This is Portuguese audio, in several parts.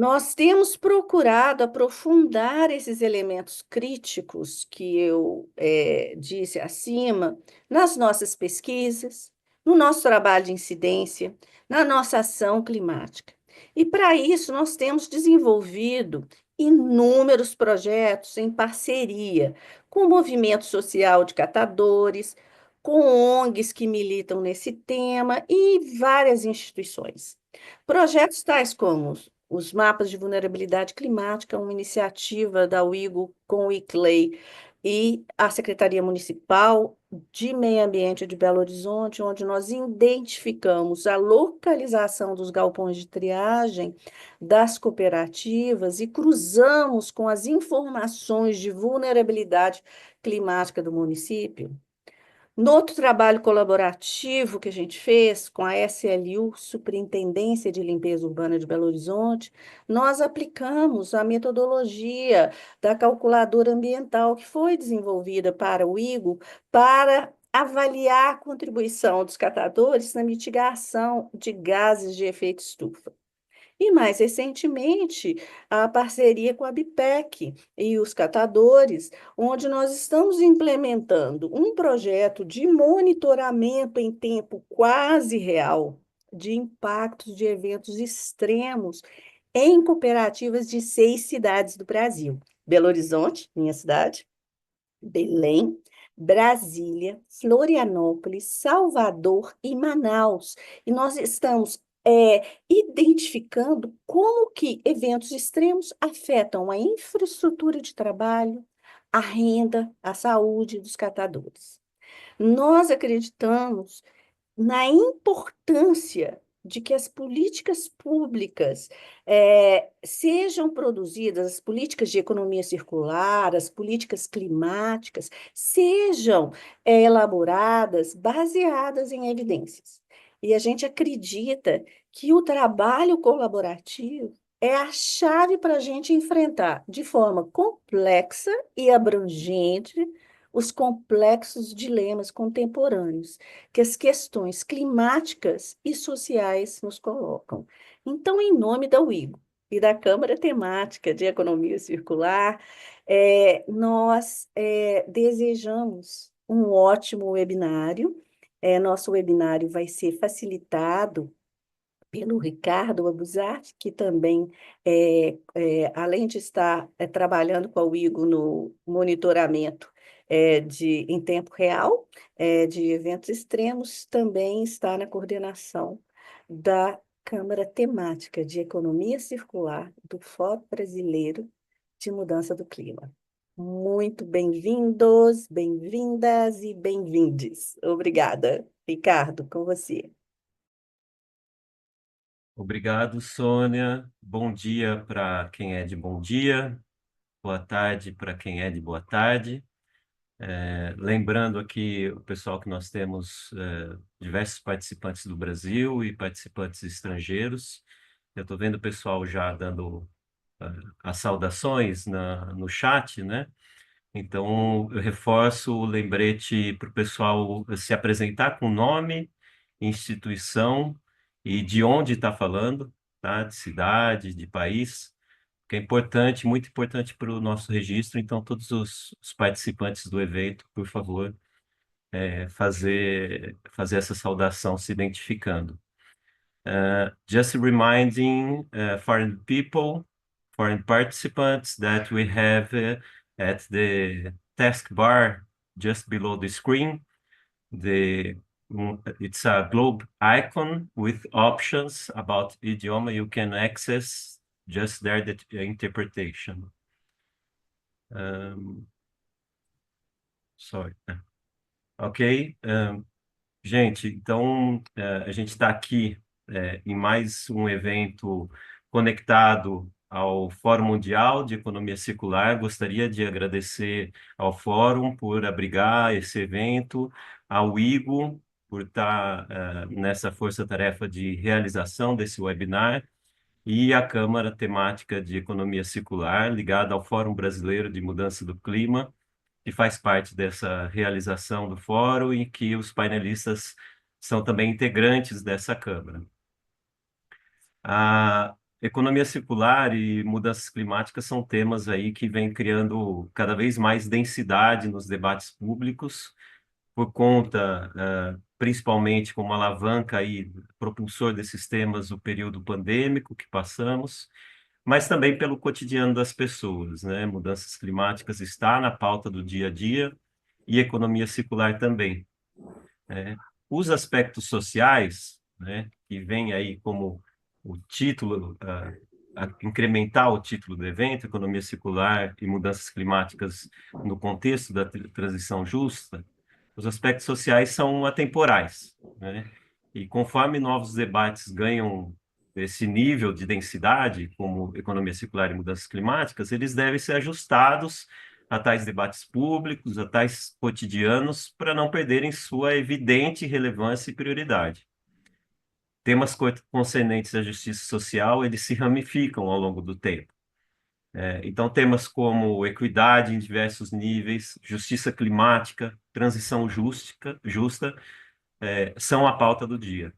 Nós temos procurado aprofundar esses elementos críticos que eu disse acima nas nossas pesquisas, no nosso trabalho de incidência, na nossa ação climática. E para isso, nós temos desenvolvido inúmeros projetos em parceria com o movimento social de catadores, com ONGs que militam nesse tema e várias instituições. Projetos tais como os mapas de vulnerabilidade climática, uma iniciativa da UIGO com o ICLEI e a Secretaria Municipal de Meio Ambiente de Belo Horizonte, onde nós identificamos a localização dos galpões de triagem das cooperativas e cruzamos com as informações de vulnerabilidade climática do município. No outro trabalho colaborativo que a gente fez com a SLU, Superintendência de Limpeza Urbana de Belo Horizonte, nós aplicamos a metodologia da calculadora ambiental que foi desenvolvida para o IGO para avaliar a contribuição dos catadores na mitigação de gases de efeito estufa. E mais recentemente, a parceria com a BIPEC e os catadores, onde nós estamos implementando um projeto de monitoramento em tempo quase real de impactos de eventos extremos em cooperativas de 6 cidades do Brasil: Belo Horizonte, minha cidade, Belém, Brasília, Florianópolis, Salvador e Manaus. E nós estamos identificando como que eventos extremos afetam a infraestrutura de trabalho, a renda, a saúde dos catadores. Nós acreditamos na importância de que as políticas públicas sejam produzidas, as políticas de economia circular, as políticas climáticas, sejam elaboradas baseadas em evidências. E a gente acredita que o trabalho colaborativo é a chave para a gente enfrentar de forma complexa e abrangente os complexos dilemas contemporâneos que as questões climáticas e sociais nos colocam. Então, em nome da UIGO e da Câmara Temática de Economia Circular, nós desejamos um ótimo webinário. Nosso webinário vai ser facilitado pelo Ricardo Abusati, que também, além de estar trabalhando com a UIGO no monitoramento em tempo real de eventos extremos, também está na coordenação da Câmara Temática de Economia Circular do Fórum Brasileiro de Mudança do Clima. Muito bem-vindos, bem-vindas e bem-vindes. Obrigada. Ricardo, com você. Obrigado, Sônia. Bom dia para quem é de bom dia, boa tarde para quem é de boa tarde. Lembrando aqui o pessoal que nós temos diversos participantes do Brasil e participantes estrangeiros. Eu estou vendo o pessoal já dando as saudações no chat, né? Então, eu reforço o lembrete para o pessoal se apresentar com nome, instituição e de onde está falando, tá? De cidade, de país, que é importante, muito importante para o nosso registro. Então, todos os participantes do evento, por favor, fazer essa saudação se identificando. Just reminding foreign people, foreign participants that we have at the taskbar just below the screen, it's a globe icon with options about idioma you can access just there the interpretation. Sorry. Ok. Gente, então a gente está aqui em mais um evento conectado ao Fórum Mundial de Economia Circular. Gostaria de agradecer ao Fórum por abrigar esse evento, ao IGO por estar nessa força-tarefa de realização desse webinar e à Câmara Temática de Economia Circular, ligada ao Fórum Brasileiro de Mudança do Clima, que faz parte dessa realização do fórum e que os painelistas são também integrantes dessa Câmara. economia circular e mudanças climáticas são temas aí que vêm criando cada vez mais densidade nos debates públicos, por conta, principalmente como alavanca aí, propulsor desses temas, o período pandêmico que passamos, mas também pelo cotidiano das pessoas, né? Mudanças climáticas está na pauta do dia a dia e economia circular também, né? Os aspectos sociais, né, que vem aí como o título, incrementar o título do evento, economia circular e mudanças climáticas no contexto da transição justa, os aspectos sociais são atemporais, né? E conforme novos debates ganham esse nível de densidade, como economia circular e mudanças climáticas, eles devem ser ajustados a tais debates públicos, a tais cotidianos, para não perderem sua evidente relevância e prioridade. Temas concernentes à justiça social, eles se ramificam ao longo do tempo. Então, temas como equidade em diversos níveis, justiça climática, transição justa, são a pauta do dia.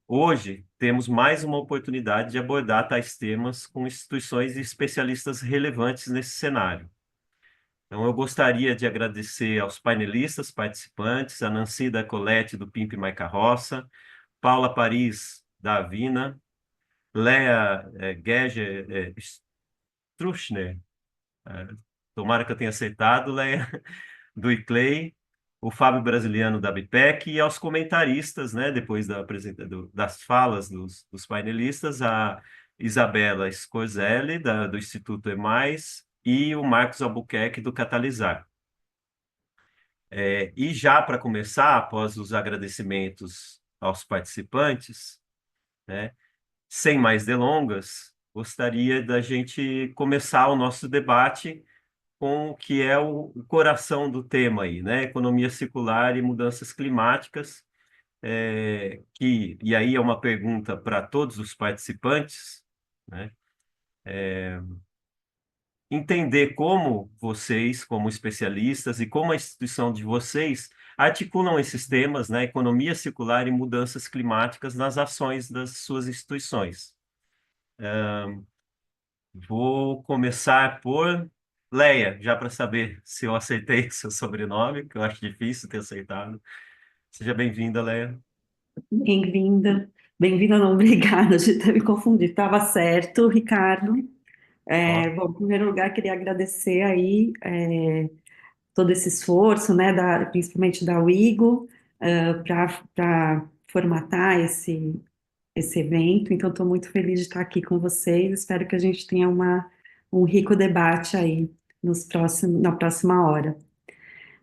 Hoje, temos mais uma oportunidade de abordar tais temas com instituições e especialistas relevantes nesse cenário. Então, eu gostaria de agradecer aos painelistas participantes, a Nancy da Colette, do Pimp My Carroça, Paula Paris, da Avina, Lea Gege Struchner, eh, tomara que eu tenha acertado, Lea, do ICLEI, o Fábio Brasiliano da BIPEC, e aos comentaristas, né, depois das falas dos painelistas, a Isabela Scorzelli, do Instituto EMAIS, e o Marcos Albuquerque, do Catalisar. E já para começar, após os agradecimentos aos participantes, né, sem mais delongas, gostaria da gente começar o nosso debate com o que é o coração do tema aí, né? Economia circular e mudanças climáticas, e aí é uma pergunta para todos os participantes, né? Entender como vocês, como especialistas, e como a instituição de vocês articulam esses temas, né? Economia circular e mudanças climáticas nas ações das suas instituições. Vou começar por Leia, já para saber se eu acertei seu sobrenome, que eu acho difícil ter acertado. Seja bem-vinda, Leia. Bem-vinda. Bem-vinda, não, obrigada. A gente deve confundir. Estava certo, Ricardo. Ó, Bom, em primeiro lugar, queria agradecer aí todo esse esforço, né, principalmente da Wigo, para formatar esse evento. Então, estou muito feliz de estar aqui com vocês. Espero que a gente tenha um rico debate aí na próxima hora.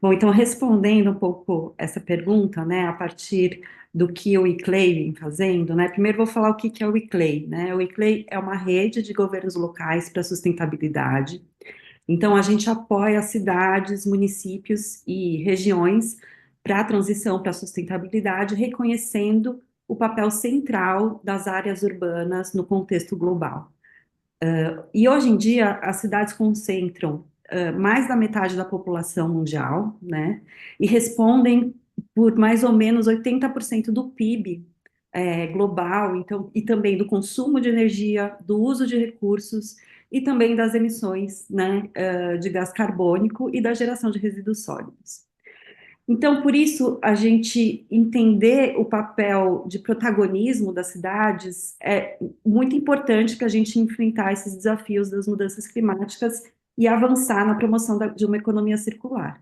Bom, então, respondendo um pouco essa pergunta, né, a partir do que o ICLEI vem fazendo, né, primeiro vou falar o que é o ICLEI, né, o ICLEI é uma rede de governos locais para sustentabilidade, então a gente apoia cidades, municípios e regiões para a transição para a sustentabilidade, reconhecendo o papel central das áreas urbanas no contexto global. E hoje em dia, as cidades concentram mais da metade da população mundial, né? E respondem por mais ou menos 80% do PIB global, então, e também do consumo de energia, do uso de recursos e também das emissões, né, de gás carbônico e da geração de resíduos sólidos. Então, por isso, a gente entender o papel de protagonismo das cidades é muito importante para a gente enfrentar esses desafios das mudanças climáticas e avançar na promoção de uma economia circular.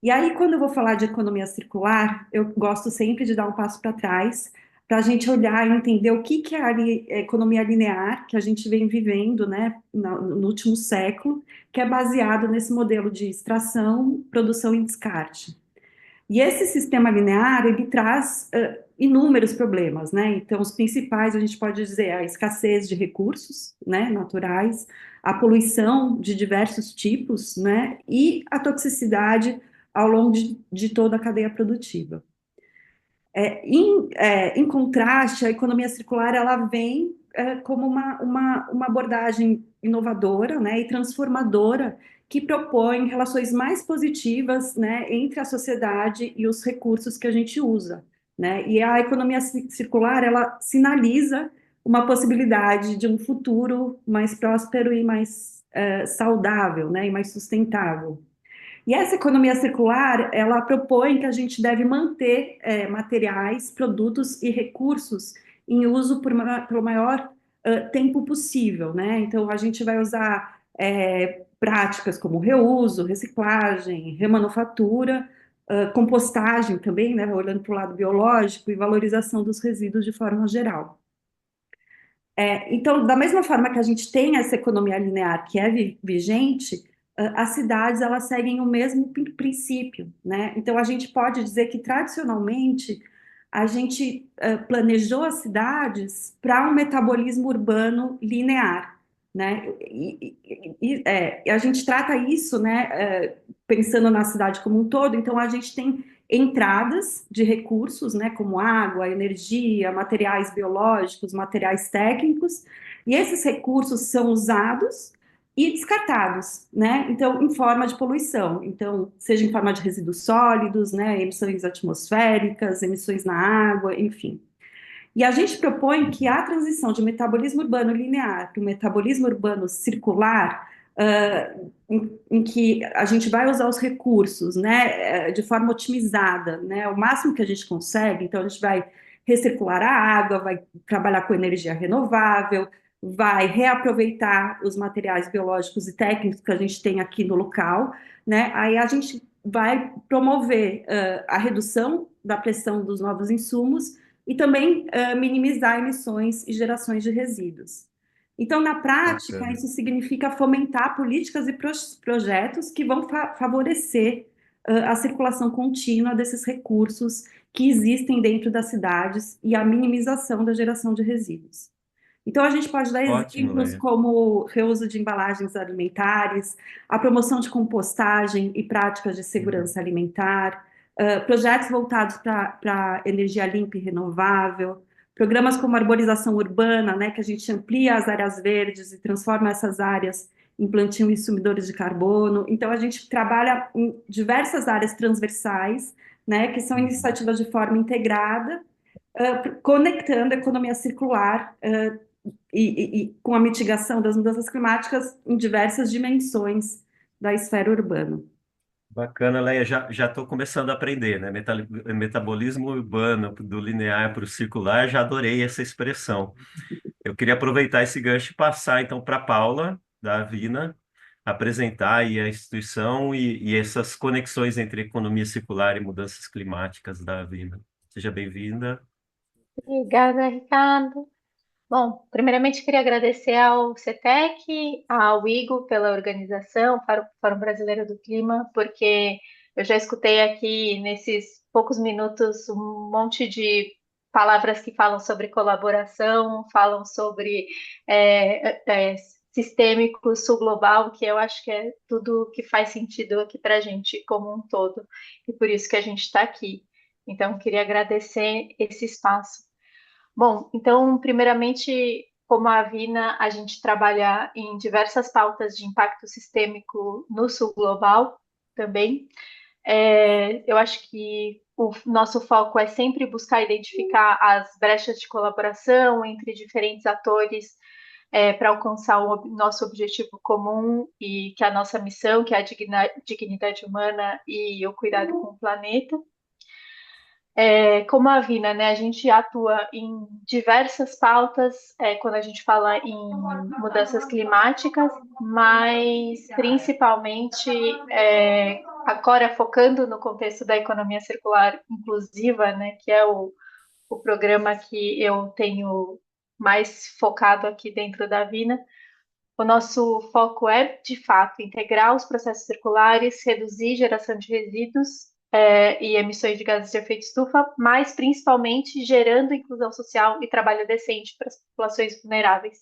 E aí, quando eu vou falar de economia circular, eu gosto sempre de dar um passo para trás, para a gente olhar e entender o que é a economia linear que a gente vem vivendo, né, no último século, que é baseado nesse modelo de extração, produção e descarte. E esse sistema linear, ele traz inúmeros problemas, né? Então, os principais, a gente pode dizer, a escassez de recursos, né, naturais, a poluição de diversos tipos, né, e a toxicidade ao longo de toda a cadeia produtiva. Em contraste, a economia circular, ela vem como uma abordagem inovadora, né, e transformadora que propõe relações mais positivas, né, entre a sociedade e os recursos que a gente usa, né? E a economia circular, ela sinaliza uma possibilidade de um futuro mais próspero e mais saudável, né, e mais sustentável. E essa economia circular, ela propõe que a gente deve manter materiais, produtos e recursos em uso pelo maior tempo possível, né? Então, a gente vai usar práticas como reuso, reciclagem, remanufatura, compostagem também, né? Olhando para o lado biológico e valorização dos resíduos de forma geral. Então, da mesma forma que a gente tem essa economia linear que é vigente, as cidades elas seguem o mesmo princípio, né? Então, a gente pode dizer que tradicionalmente a gente planejou as cidades para um metabolismo urbano linear, né? E a gente trata isso, né? Pensando na cidade como um todo. Então, a gente tem entradas de recursos, né, como água, energia, materiais biológicos, materiais técnicos, e esses recursos são usados e descartados, né? Então, em forma de poluição. Então, seja em forma de resíduos sólidos, né, emissões atmosféricas, emissões na água, enfim. E a gente propõe que a transição de metabolismo urbano linear para o metabolismo urbano circular, em que a gente vai usar os recursos, né, de forma otimizada, né, o máximo que a gente consegue. Então, a gente vai recircular a água, vai trabalhar com energia renovável, vai reaproveitar os materiais biológicos e técnicos que a gente tem aqui no local, né, aí a gente vai promover a redução da pressão dos novos insumos e também minimizar emissões e gerações de resíduos. Então, na prática, Bacana. isso significa fomentar políticas e projetos que vão favorecer a circulação contínua desses recursos que existem dentro das cidades e a minimização da geração de resíduos. Então, a gente pode dar Ótimo, exemplos Leia. como reuso de embalagens alimentares, a promoção de compostagem e práticas de Uhum. segurança alimentar, projetos voltados para energia limpa e renovável, programas como arborização urbana, né, que a gente amplia as áreas verdes e transforma essas áreas em plantio e sumidores de carbono. Então, a gente trabalha em diversas áreas transversais, né, que são Uhum. iniciativas de forma integrada, conectando a economia circular e com a mitigação das mudanças climáticas em diversas dimensões da esfera urbana. Bacana, Leia. Já estou começando a aprender, né? Metabolismo urbano do linear para o circular. Já adorei essa expressão. Eu queria aproveitar esse gancho e passar então para a Paula, da Avina, apresentar aí a instituição e essas conexões entre economia circular e mudanças climáticas da Avina. Seja bem-vinda. Obrigada, Ricardo. Bom, primeiramente queria agradecer ao CETEC, ao IGO pela organização, para o Fórum Brasileiro do Clima, porque eu já escutei aqui nesses poucos minutos um monte de palavras que falam sobre colaboração, falam sobre é, é, sistêmico, sul global, que eu acho que é tudo que faz sentido aqui para a gente como um todo, e por isso que a gente está aqui. Então, queria agradecer esse espaço. Bom, então, primeiramente, como a Avina, a gente trabalha em diversas pautas de impacto sistêmico no sul global também. Eu acho que o nosso foco é sempre buscar identificar as brechas de colaboração entre diferentes atores para alcançar o nosso objetivo comum e que é a nossa missão, que é a dignidade humana e o cuidado com o planeta. Como a Vina, né, a gente atua em diversas pautas quando a gente fala em mudanças climáticas, mas principalmente agora focando no contexto da economia circular inclusiva, né, que é o programa que eu tenho mais focado aqui dentro da Vina. O nosso foco é, de fato, integrar os processos circulares, reduzir geração de resíduos e emissões de gases de efeito estufa, mas principalmente gerando inclusão social e trabalho decente para as populações vulneráveis.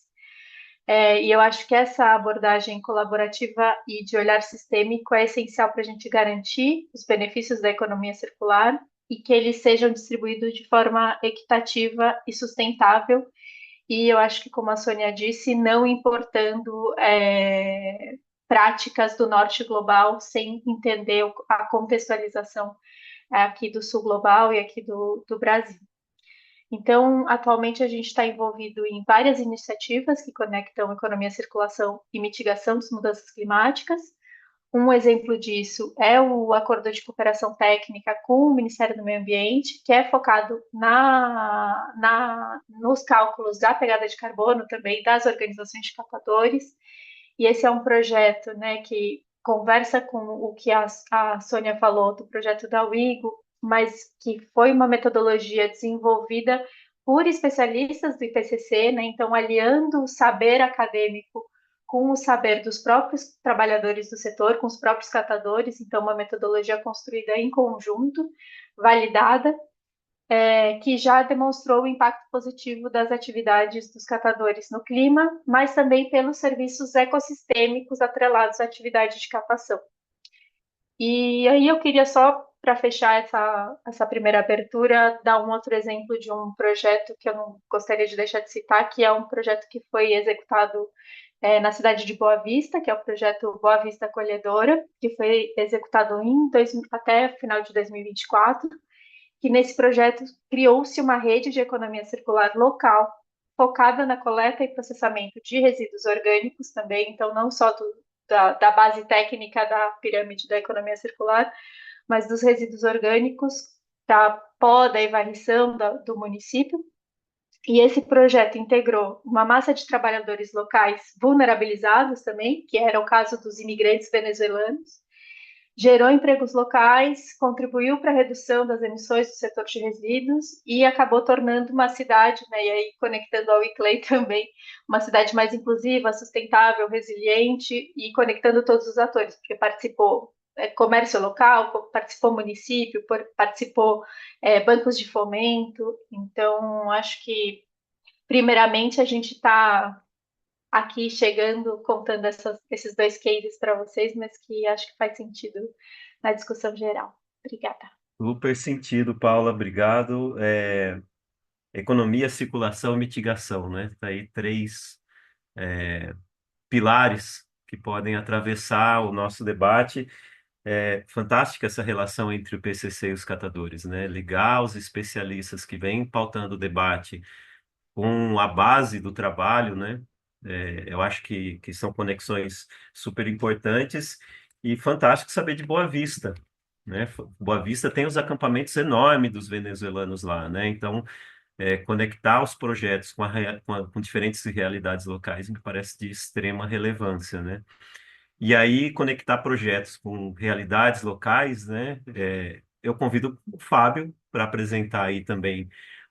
E eu acho que essa abordagem colaborativa e de olhar sistêmico é essencial para a gente garantir os benefícios da economia circular e que eles sejam distribuídos de forma equitativa e sustentável. E eu acho que, como a Sônia disse, não importando práticas do norte global sem entender a contextualização aqui do sul global e aqui do Brasil. Então, atualmente a gente está envolvido em várias iniciativas que conectam economia, circulação e mitigação das mudanças climáticas. Um exemplo disso é o acordo de cooperação técnica com o Ministério do Meio Ambiente, que é focado nos cálculos da pegada de carbono também das organizações de captadores. E esse é um projeto, né, que conversa com o que a Sônia falou do projeto da Wigo, mas que foi uma metodologia desenvolvida por especialistas do IPCC, né, então aliando o saber acadêmico com o saber dos próprios trabalhadores do setor, com os próprios catadores, então uma metodologia construída em conjunto, validada, que já demonstrou o impacto positivo das atividades dos catadores no clima, mas também pelos serviços ecossistêmicos atrelados à atividade de captação. E aí eu queria só, para fechar essa primeira abertura, dar um outro exemplo de um projeto que eu não gostaria de deixar de citar, que é um projeto que foi executado na cidade de Boa Vista, que é o projeto Boa Vista Acolhedora, que foi executado até final de 2024, que nesse projeto criou-se uma rede de economia circular local, focada na coleta e processamento de resíduos orgânicos também, então não só da base técnica da pirâmide da economia circular, mas dos resíduos orgânicos, da poda e varrição do município. E esse projeto integrou uma massa de trabalhadores locais vulnerabilizados também, que era o caso dos imigrantes venezuelanos, gerou empregos locais, contribuiu para a redução das emissões do setor de resíduos e acabou tornando uma cidade, né, e aí conectando ao ICLEI também, uma cidade mais inclusiva, sustentável, resiliente e conectando todos os atores, porque participou comércio local, participou município, participou bancos de fomento. Então, acho que, primeiramente, a gente está aqui chegando, contando esses dois cases para vocês, mas que acho que faz sentido na discussão geral. Obrigada. Super sentido, Paula, obrigado. Economia, circulação e mitigação, né? Tá aí três pilares que podem atravessar o nosso debate. É fantástica essa relação entre o PCC e os catadores, né? Ligar os especialistas que vêm pautando o debate com a base do trabalho, né? Eu acho que são conexões super importantes e fantástico saber de Boa Vista, né? Boa Vista tem os acampamentos enormes dos venezuelanos lá, né? Então, conectar os projetos com diferentes realidades locais me parece de extrema relevância, né? E aí, conectar projetos com realidades locais, né? Eu convido o Fábio para apresentar aí também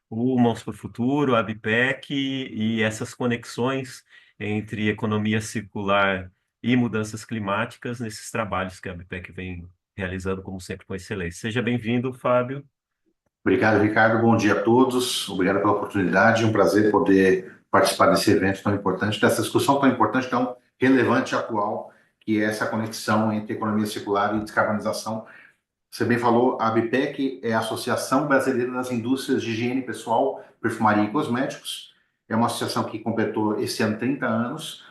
o Mãos para o Futuro, a ABPEC e essas conexões entre economia circular e mudanças climáticas nesses trabalhos que a ABPEC vem realizando, como sempre, com excelência. Seja bem-vindo, Fábio. Obrigado, Ricardo. Bom dia a todos. Obrigado pela oportunidade. É um prazer poder participar desse evento tão importante, dessa discussão tão importante, tão relevante e atual, que é essa conexão entre economia circular e descarbonização. Você bem falou, a ABPEC é a Associação Brasileira das Indústrias de Higiene Pessoal, Perfumaria e Cosméticos. É uma associação que completou esse ano 30 anos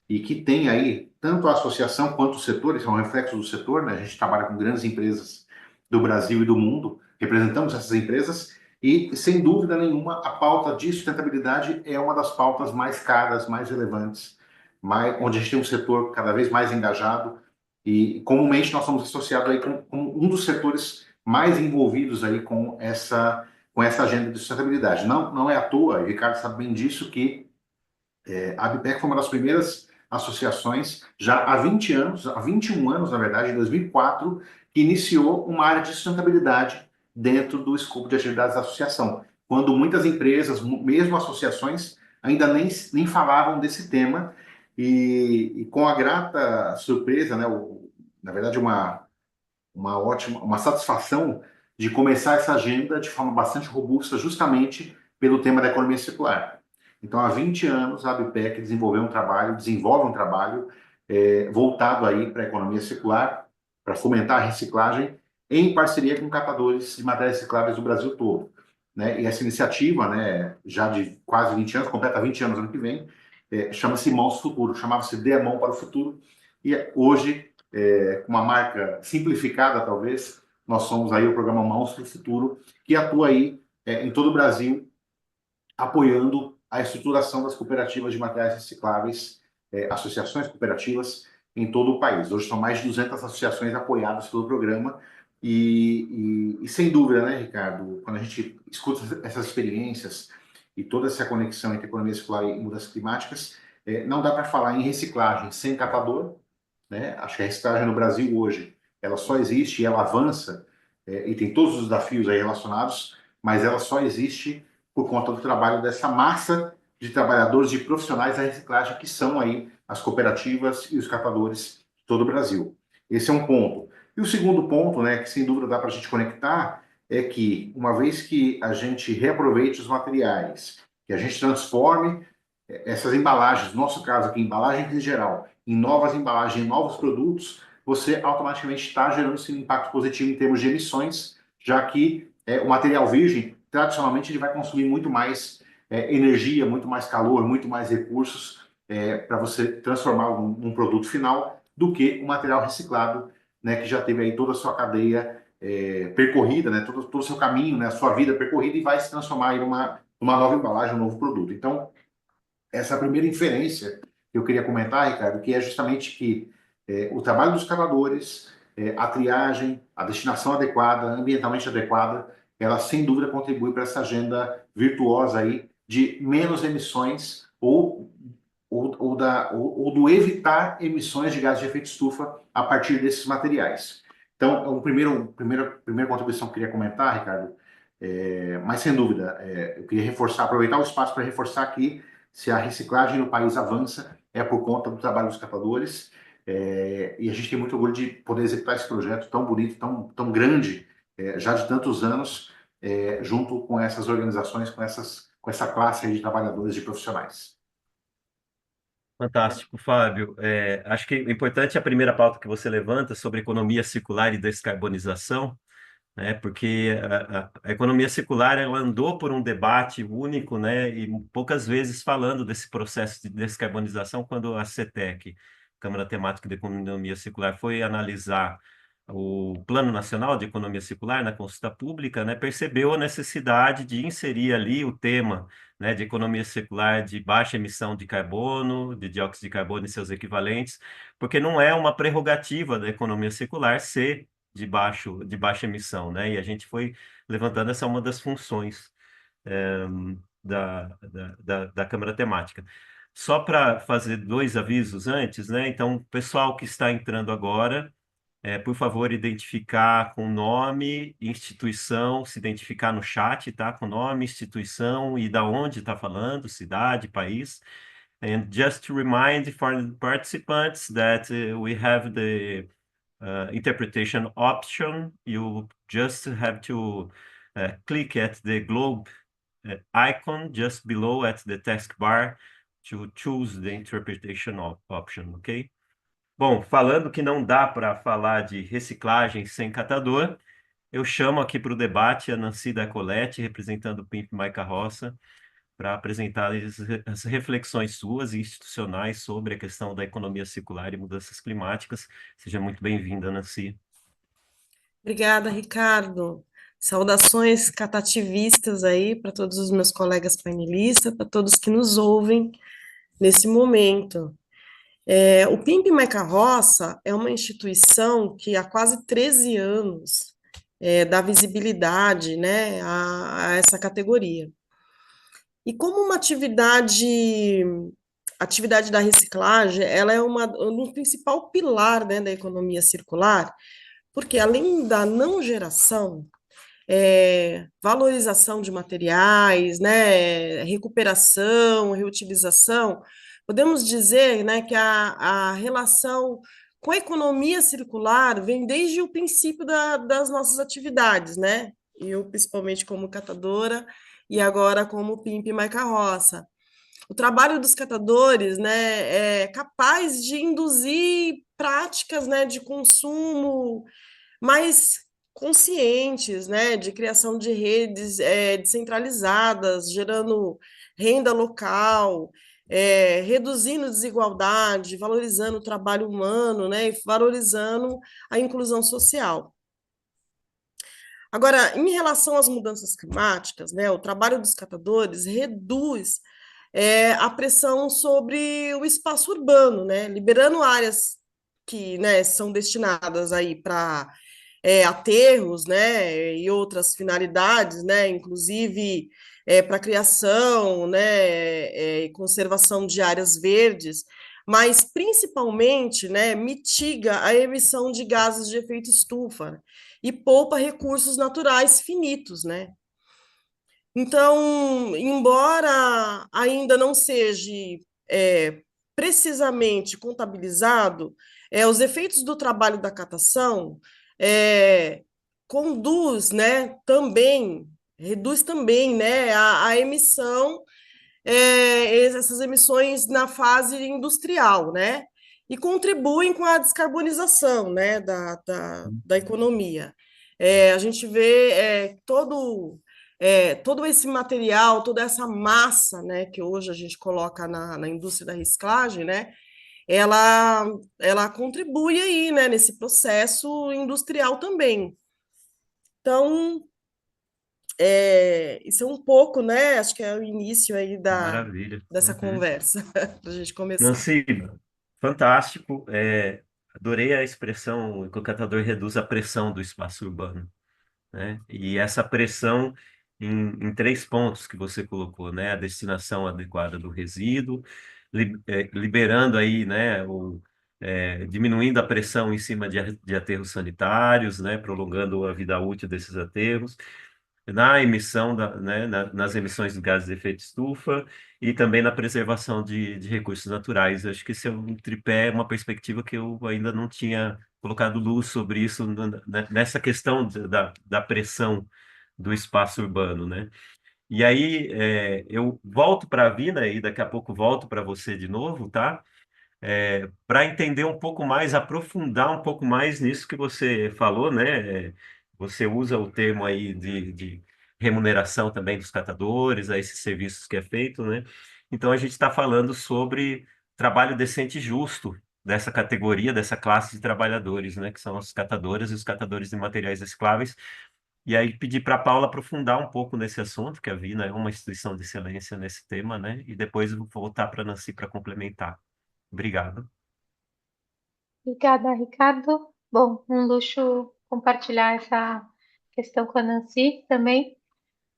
e que tem aí tanto a associação quanto o setor, isso é um reflexo do setor, né? A gente trabalha com grandes empresas do Brasil e do mundo, representamos essas empresas e, sem dúvida nenhuma, a pauta de sustentabilidade é uma das pautas mais caras, mais relevantes, onde a gente tem um setor cada vez mais engajado e, comumente, nós somos associados aí com um dos setores mais envolvidos aí com essa agenda de sustentabilidade. Não é à toa, e o Ricardo sabe bem disso, que a ABPEC foi uma das primeiras associações, já há 20 anos, há 21 anos, na verdade, em 2004, que iniciou uma área de sustentabilidade dentro do escopo de atividades da associação, quando muitas empresas, mesmo associações, ainda nem falavam desse tema, e com a grata surpresa, né, na verdade, uma satisfação de começar essa agenda de forma bastante robusta, justamente pelo tema da economia circular. Então, há 20 anos, a ABPEC desenvolve um trabalho voltado aí para a economia circular, para fomentar a reciclagem, em parceria com catadores de materiais recicláveis do Brasil todo. Né? E essa iniciativa, né, já de quase 20 anos, completa 20 anos ano que vem, chama-se Mãos Futuro, chamava-se Dê a Mão para o Futuro, e hoje, com uma marca simplificada, talvez, nós somos aí o programa Mãos para o Futuro, que atua aí em todo o Brasil, apoiando a estruturação das cooperativas de materiais recicláveis, associações cooperativas em todo o país. Hoje são mais de 200 associações apoiadas pelo programa e sem dúvida, né, Ricardo, quando a gente escuta essas experiências e toda essa conexão entre economia circular e mudanças climáticas, não dá para falar em reciclagem sem catador, né? Acho que a reciclagem no Brasil hoje, ela só existe e ela avança, e tem todos os desafios aí relacionados, mas ela só existe por conta do trabalho dessa massa de trabalhadores e profissionais da reciclagem, que são aí as cooperativas e os catadores de todo o Brasil. Esse é um ponto. E o segundo ponto, né, que sem dúvida dá para a gente conectar, é que uma vez que a gente reaproveite os materiais, que a gente transforme essas embalagens, no nosso caso aqui, embalagens em geral, em novas embalagens, em novos produtos, você automaticamente está gerando esse impacto positivo em termos de emissões, já que o material virgem, tradicionalmente, ele vai consumir muito mais energia, muito mais calor, muito mais recursos para você transformá-lo num produto final do que o material reciclado, né, que já teve aí toda a sua cadeia percorrida, né, todo o seu caminho, né, a sua vida percorrida e vai se transformar em uma nova embalagem, um novo produto. Então, essa primeira inferência que eu queria comentar, Ricardo, que é justamente que o trabalho dos cavadores, a triagem, a destinação adequada, ambientalmente adequada, ela sem dúvida contribui para essa agenda virtuosa aí de menos emissões ou do evitar emissões de gases de efeito estufa a partir desses materiais. Então, primeira contribuição que eu queria comentar, Ricardo, mas sem dúvida, eu queria aproveitar o espaço para reforçar aqui se a reciclagem no país avança é por conta do trabalho dos catadores, e a gente tem muito orgulho de poder executar esse projeto tão bonito, tão grande, já de tantos anos, junto com essas organizações, com essa classe aí de trabalhadores e profissionais. Fantástico, Fábio. Acho que é importante a primeira pauta que você levanta sobre economia circular e descarbonização, né? Porque a economia circular ela andou por um debate único, né? E poucas vezes falando desse processo de descarbonização, quando a CETEC, Câmara Temática de Economia Circular, foi analisar o Plano Nacional de Economia Circular na consulta pública, né, percebeu a necessidade de inserir ali o tema, né, de economia circular de baixa emissão de carbono, de dióxido de carbono e seus equivalentes, porque não é uma prerrogativa da economia circular ser de baixa emissão, né? E a gente foi levantando essa uma das funções da Câmara Temática. Só para fazer dois avisos antes, né? Então, o pessoal que está entrando agora, por favor, identificar com nome, instituição, se identificar no chat, tá? Com nome, instituição e da onde está falando, cidade, país. And just to remind for the participants that we have the interpretation option. You just have to click at the globe icon just below at the taskbar to choose the interpretation option, ok? Bom, falando que não dá para falar de reciclagem sem catador, eu chamo aqui para o debate a Nancy da Colette, representando o PIMP My Carroça, para apresentar as reflexões suas e institucionais sobre a questão da economia circular e mudanças climáticas. Seja muito bem-vinda, Nancy. Obrigada, Ricardo. Saudações catativistas aí para todos os meus colegas painelistas, para todos que nos ouvem nesse momento. O PIMP My Carroça é uma instituição que há quase 13 anos dá visibilidade, né, a essa categoria. E como uma atividade da reciclagem, ela é um principal pilar, né, da economia circular, porque além da não geração, valorização de materiais, né, recuperação, reutilização, podemos dizer, né, que a relação com a economia circular vem desde o princípio das nossas atividades, né? Eu, principalmente como catadora, e agora como PIMP My Carroça. O trabalho dos catadores, né, é capaz de induzir práticas, né, de consumo mais conscientes, né, de criação de redes descentralizadas, gerando renda local, reduzindo desigualdade, valorizando o trabalho humano, né, e valorizando a inclusão social. Agora, em relação às mudanças climáticas, né, o trabalho dos catadores reduz a pressão sobre o espaço urbano, né, liberando áreas que, né, são destinadas aí para aterros, né, e outras finalidades, né, inclusive para criação, né, e conservação de áreas verdes, mas principalmente, né, mitiga a emissão de gases de efeito estufa, né, e poupa recursos naturais finitos, né? Então, embora ainda não seja precisamente contabilizado, os efeitos do trabalho da catação é, conduz, né, também, reduz também, né, a emissão, essas emissões na fase industrial, né, e contribuem com a descarbonização, né, da economia. A gente vê todo esse material, toda essa massa, né, que hoje a gente coloca na indústria da reciclagem, né, ela, ela contribui aí, né, nesse processo industrial também. Então, isso é um pouco, né, acho que é o início aí Maravilha. dessa Uhum. conversa, para a gente começar. Nancy, fantástico. Adorei a expressão que o catador reduz a pressão do espaço urbano, né? E essa pressão em três pontos que você colocou, né? A destinação adequada do resíduo, liberando aí, né? Diminuindo a pressão em cima de aterros sanitários, né? Prolongando a vida útil desses aterros, na emissão né, nas emissões de gases de efeito estufa e também na preservação de recursos naturais. Eu acho que esse é um tripé, uma perspectiva que eu ainda não tinha colocado luz sobre isso nessa questão da pressão do espaço urbano, né? E aí eu volto para a Vina e daqui a pouco volto para você de novo, tá? Para entender um pouco mais, aprofundar um pouco mais nisso que você falou, né? Você usa o termo aí de remuneração também dos catadores, a esses serviços que é feito, né? Então a gente está falando sobre trabalho decente e justo dessa categoria, dessa classe de trabalhadores, né? Que são os catadores e os catadores de materiais recicláveis. E aí pedir para a Paula aprofundar um pouco nesse assunto, que a Vina é uma instituição de excelência nesse tema, né? E depois eu vou voltar para a Nancy para complementar. Obrigado. Obrigada, Ricardo. Bom, um luxo compartilhar essa questão com a Nancy também.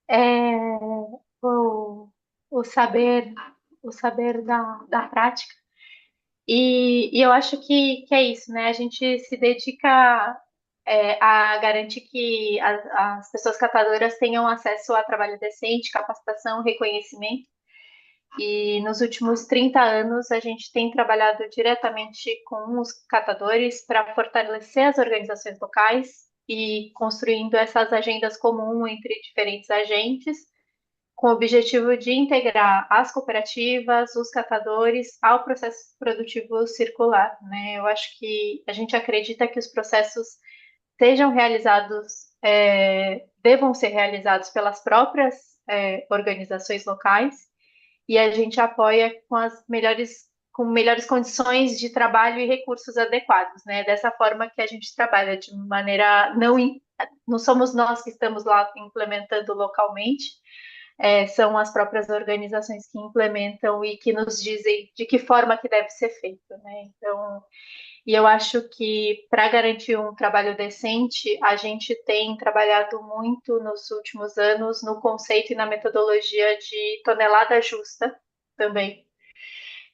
É, o, o saber, o saber da prática. E eu acho que é isso, né? A gente se dedica a garantir que as pessoas catadoras tenham acesso a trabalho decente, capacitação, reconhecimento. E nos últimos 30 anos, a gente tem trabalhado diretamente com os catadores para fortalecer as organizações locais e construindo essas agendas comuns entre diferentes agentes, com o objetivo de integrar as cooperativas, os catadores ao processo produtivo circular, né? Eu acho que a gente acredita que os processos sejam realizados, devam ser realizados pelas próprias organizações locais e a gente apoia com melhores condições de trabalho e recursos adequados, né? Dessa forma que a gente trabalha de maneira não somos nós que estamos lá implementando localmente, são as próprias organizações que implementam e que nos dizem de que forma que deve ser feito, né? Então, e eu acho que para garantir um trabalho decente, a gente tem trabalhado muito nos últimos anos no conceito e na metodologia de tonelada justa também,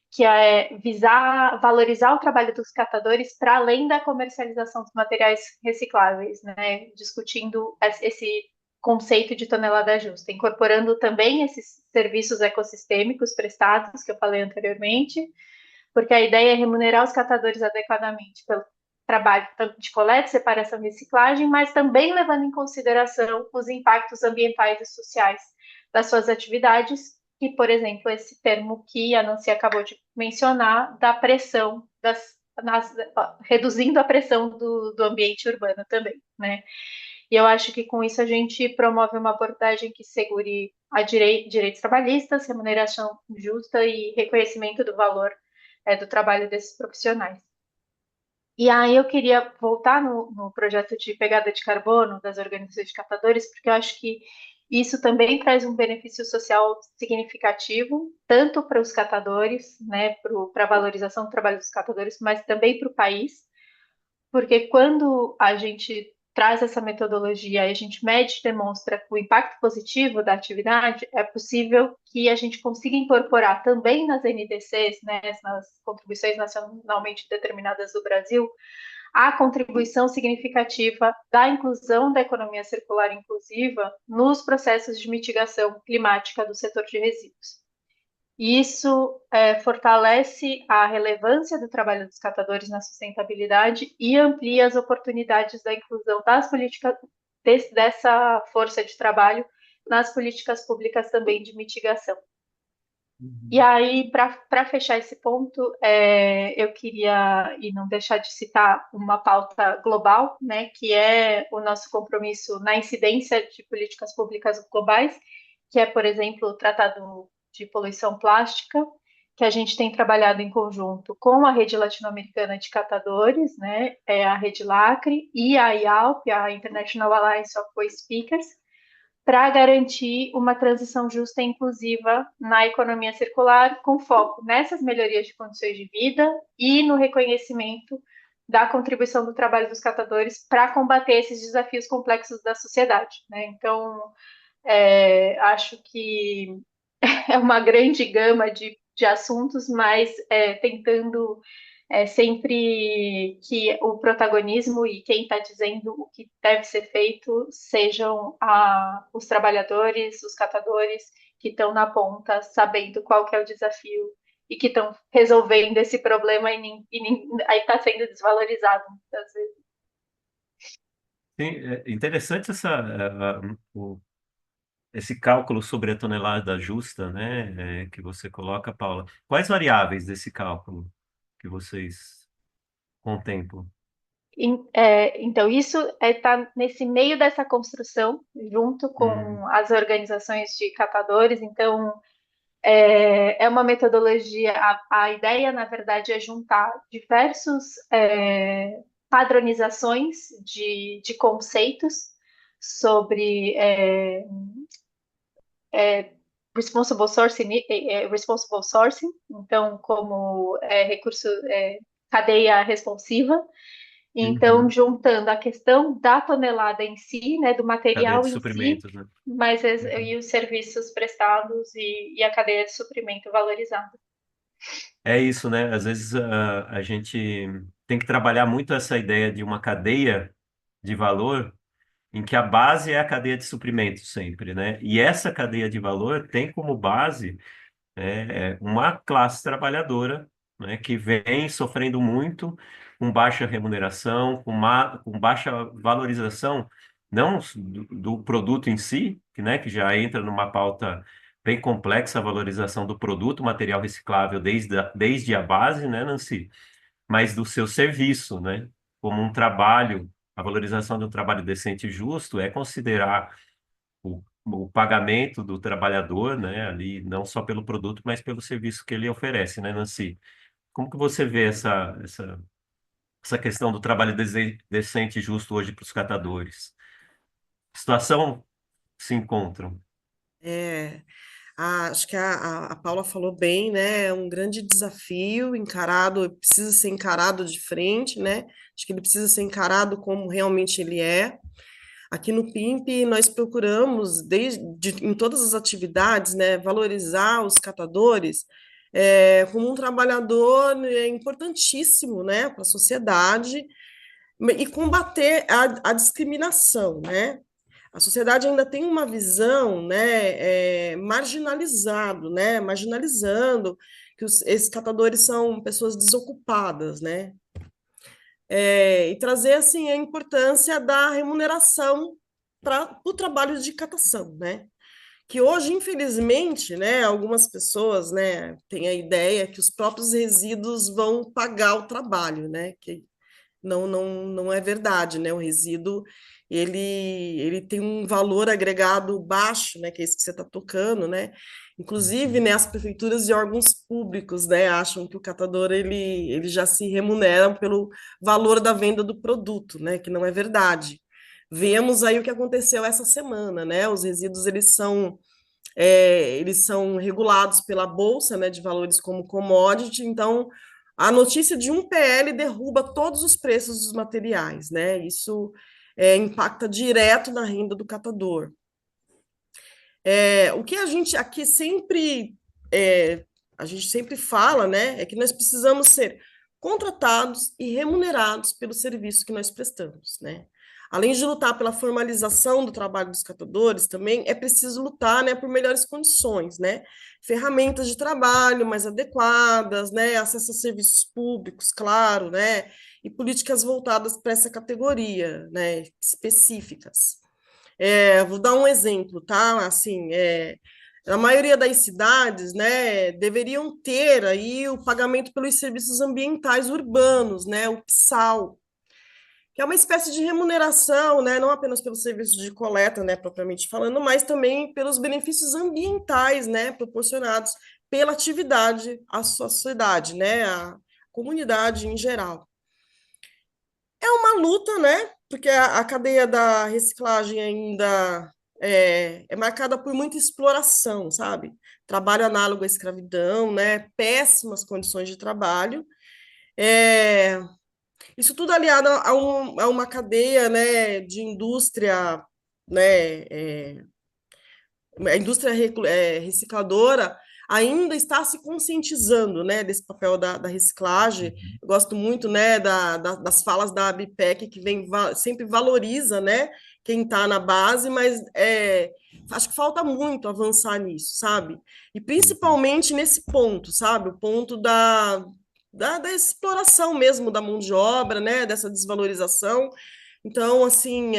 que é visar valorizar o trabalho dos catadores para além da comercialização dos materiais recicláveis, né? Discutindo esse conceito de tonelada justa, incorporando também esses serviços ecossistêmicos prestados que eu falei anteriormente, porque a ideia é remunerar os catadores adequadamente pelo trabalho tanto de coleta, separação e reciclagem, mas também levando em consideração os impactos ambientais e sociais das suas atividades, e, por exemplo, esse termo que a Nancy acabou de mencionar, da pressão, reduzindo a pressão do ambiente urbano também, né? E eu acho que com isso a gente promove uma abordagem que segure direitos trabalhistas, remuneração justa e reconhecimento do valor do trabalho desses profissionais. E aí eu queria voltar no projeto de pegada de carbono das organizações de catadores, porque eu acho que isso também traz um benefício social significativo, tanto para os catadores, né, para a valorização do trabalho dos catadores, mas também para o país, porque quando a gente traz essa metodologia e a gente mede e demonstra o impacto positivo da atividade, é possível que a gente consiga incorporar também nas NDCs, né, nas contribuições nacionalmente determinadas do Brasil, a contribuição significativa da inclusão da economia circular inclusiva nos processos de mitigação climática do setor de resíduos. Isso fortalece a relevância do trabalho dos catadores na sustentabilidade e amplia as oportunidades da inclusão das políticas dessa força de trabalho nas políticas públicas também de mitigação. E aí, para fechar esse ponto, eu queria, e não deixar de citar uma pauta global, né, que é o nosso compromisso na incidência de políticas públicas globais, que é, por exemplo, o Tratado de Poluição Plástica, que a gente tem trabalhado em conjunto com a Rede Latino-Americana de Catadores, né, a Rede LACRE, e a IALP, a International Alliance of Waste Pickers, para garantir uma transição justa e inclusiva na economia circular, com foco nessas melhorias de condições de vida e no reconhecimento da contribuição do trabalho dos catadores para combater esses desafios complexos da sociedade, né? Então, acho que é uma grande gama de assuntos, mas tentando sempre que o protagonismo e quem está dizendo o que deve ser feito sejam os trabalhadores, os catadores que estão na ponta, sabendo qual que é o desafio e que estão resolvendo esse problema e aí está sendo desvalorizado muitas vezes. Sim, é interessante esse cálculo sobre a tonelada justa, né, que você coloca, Paula. Quais variáveis desse cálculo que vocês contemplam? Então, isso está nesse meio dessa construção, junto com as organizações de catadores. Então, é uma metodologia. A ideia, na verdade, é juntar diversos padronizações de conceitos sobre responsible sourcing, então, como recurso, cadeia responsiva. Então, juntando a questão da tonelada em si, né, do Cadeia material de em si, suprimentos, né? mas e os serviços prestados e a cadeia de suprimento valorizada. É isso, né? Às vezes a gente tem que trabalhar muito essa ideia de uma cadeia de valor em que a base é a cadeia de suprimentos sempre, né? E essa cadeia de valor tem como base uma classe trabalhadora, né, que vem sofrendo muito, com baixa remuneração, com baixa valorização, não do produto em si, que já entra numa pauta bem complexa, a valorização do produto, material reciclável desde a base, né, Nancy? Mas do seu serviço, né? Como um trabalho, a valorização de um trabalho decente e justo é considerar o pagamento do trabalhador, né, ali, não só pelo produto, mas pelo serviço que ele oferece, né, Nancy? Como que você vê essa questão do trabalho decente e justo hoje para os catadores? Que situação se encontram? É, acho que a Paula falou bem, né? É um grande desafio encarado, precisa ser encarado de frente, né? Acho que ele precisa ser encarado como realmente ele é. Aqui no PIMP, nós procuramos, em todas as atividades, né, valorizar os catadores como um trabalhador importantíssimo, né, para a sociedade e combater a discriminação, né? A sociedade ainda tem uma visão, né, marginalizado, né, marginalizando que esses catadores são pessoas desocupadas, né? E trazer assim a importância da remuneração para o trabalho de catação, né? Que hoje, infelizmente, né, algumas pessoas, né, têm a ideia que os próprios resíduos vão pagar o trabalho, né? Que não é verdade, né? O resíduo ele tem um valor agregado baixo, né? Que é isso que você está tocando, né? Inclusive, né, as prefeituras e órgãos públicos, né, acham que o catador ele já se remunera pelo valor da venda do produto, né, que não é verdade. Vemos aí o que aconteceu essa semana, né? Os resíduos eles são regulados pela Bolsa, né, de Valores como commodity, então a notícia de um PL derruba todos os preços dos materiais, né? Isso impacta direto na renda do catador. O que a gente aqui é, a gente sempre fala, né, é que nós precisamos ser contratados e remunerados pelo serviço que nós prestamos, né? Além de lutar pela formalização do trabalho dos catadores, também é preciso lutar, né, por melhores condições, né? Ferramentas de trabalho mais adequadas, né, acesso a serviços públicos, claro, né, e políticas voltadas para essa categoria, né, específicas. Vou dar um exemplo, tá? Assim, na maioria das cidades, né, deveriam ter aí o pagamento pelos serviços ambientais urbanos, né, o PSAL, que é uma espécie de remuneração, né, não apenas pelos serviços de coleta, né, propriamente falando, mas também pelos benefícios ambientais, né, proporcionados pela atividade à sociedade, né, à comunidade em geral. É uma luta, né? Porque a cadeia da reciclagem ainda é marcada por muita exploração, sabe? Trabalho análogo à escravidão, né? Péssimas condições de trabalho. É, isso tudo aliado a uma cadeia, né, de indústria, né, a indústria recicladora ainda está se conscientizando, né, desse papel da reciclagem. Eu gosto muito, né, das falas da ABPEC, que sempre valoriza, né, quem está na base, mas acho que falta muito avançar nisso, sabe? E principalmente nesse ponto, sabe? O ponto da exploração mesmo da mão de obra, né, dessa desvalorização. Então, assim,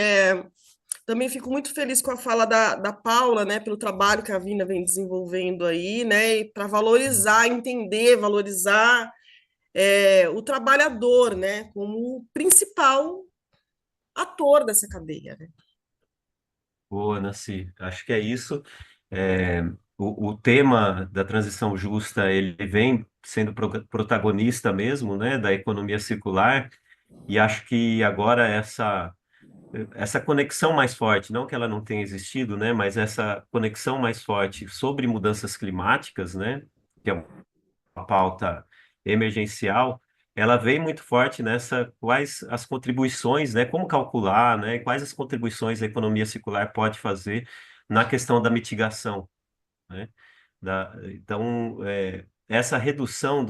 também fico muito feliz com a fala da Paula, né, pelo trabalho que a Vina vem desenvolvendo aí, né, para valorizar, entender, valorizar o trabalhador, né, como o principal ator dessa cadeia, né? Boa, Nancy. Acho que é isso. É, o tema da transição justa, ele vem sendo protagonista mesmo, né, da economia circular, e acho que agora essa conexão mais forte, não que ela não tenha existido, né, mas essa conexão mais forte sobre mudanças climáticas, né, que é uma pauta emergencial, ela vem muito forte nessa quais as contribuições, né, como calcular, né, quais as contribuições a economia circular pode fazer na questão da mitigação, né? Então, essa redução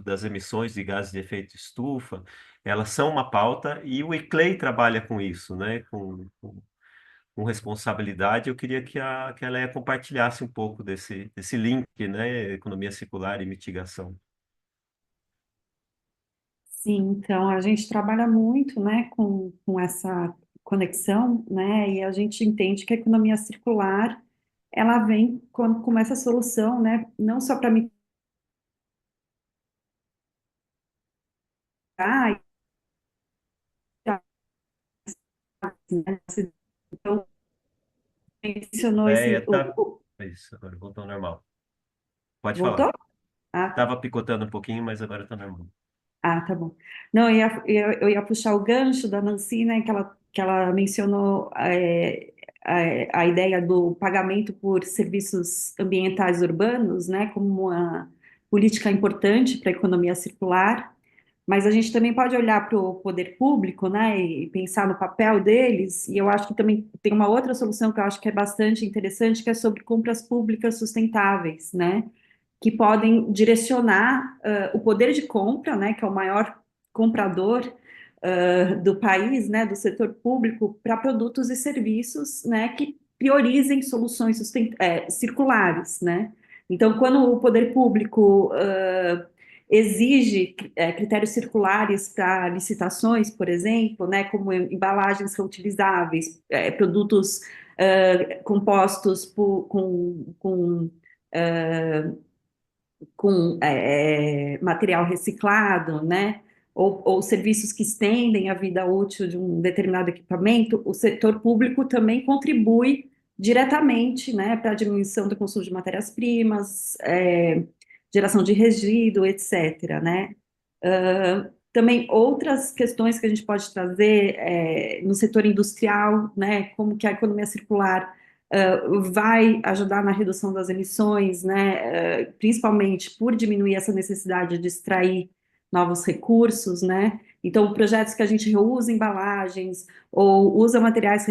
das emissões de gases de efeito estufa, elas são uma pauta e o ICLEI trabalha com isso, né? Com responsabilidade. Eu queria que a Leia compartilhasse um pouco desse link, né? Economia circular e mitigação. Sim, então a gente trabalha muito, né, com essa conexão, né, e a gente entende que a economia circular, ela vem como essa solução, né, não só para mitigar, né, então mencionou Leia, esse, tá. Isso, agora voltou ao normal. Pode voltou? falar. Ah, tá. Estava picotando um pouquinho, mas agora está normal. Ah, tá bom. Não, eu ia puxar o gancho da Nancy, né, que ela mencionou a ideia do pagamento por serviços ambientais urbanos, né, como uma política importante para a economia circular, mas a gente também pode olhar para o poder público, né, e pensar no papel deles, e eu acho que também tem uma outra solução que eu acho que é bastante interessante, que é sobre compras públicas sustentáveis, né, que podem direcionar o poder de compra, né, que é o maior comprador do país, né, do setor público, para produtos e serviços, né, que priorizem soluções circulares, né. Então, quando o poder público exige critérios circulares para licitações, por exemplo, né, como embalagens reutilizáveis, produtos compostos com material reciclado, né? Ou serviços que estendem a vida útil de um determinado equipamento, o setor público também contribui diretamente, né, para a diminuição do consumo de matérias-primas, geração de resíduo, etc., né? Também outras questões que a gente pode trazer no setor industrial, né, como que a economia circular vai ajudar na redução das emissões, né, principalmente por diminuir essa necessidade de extrair novos recursos, né? Então, projetos que a gente reusa embalagens ou usa materiais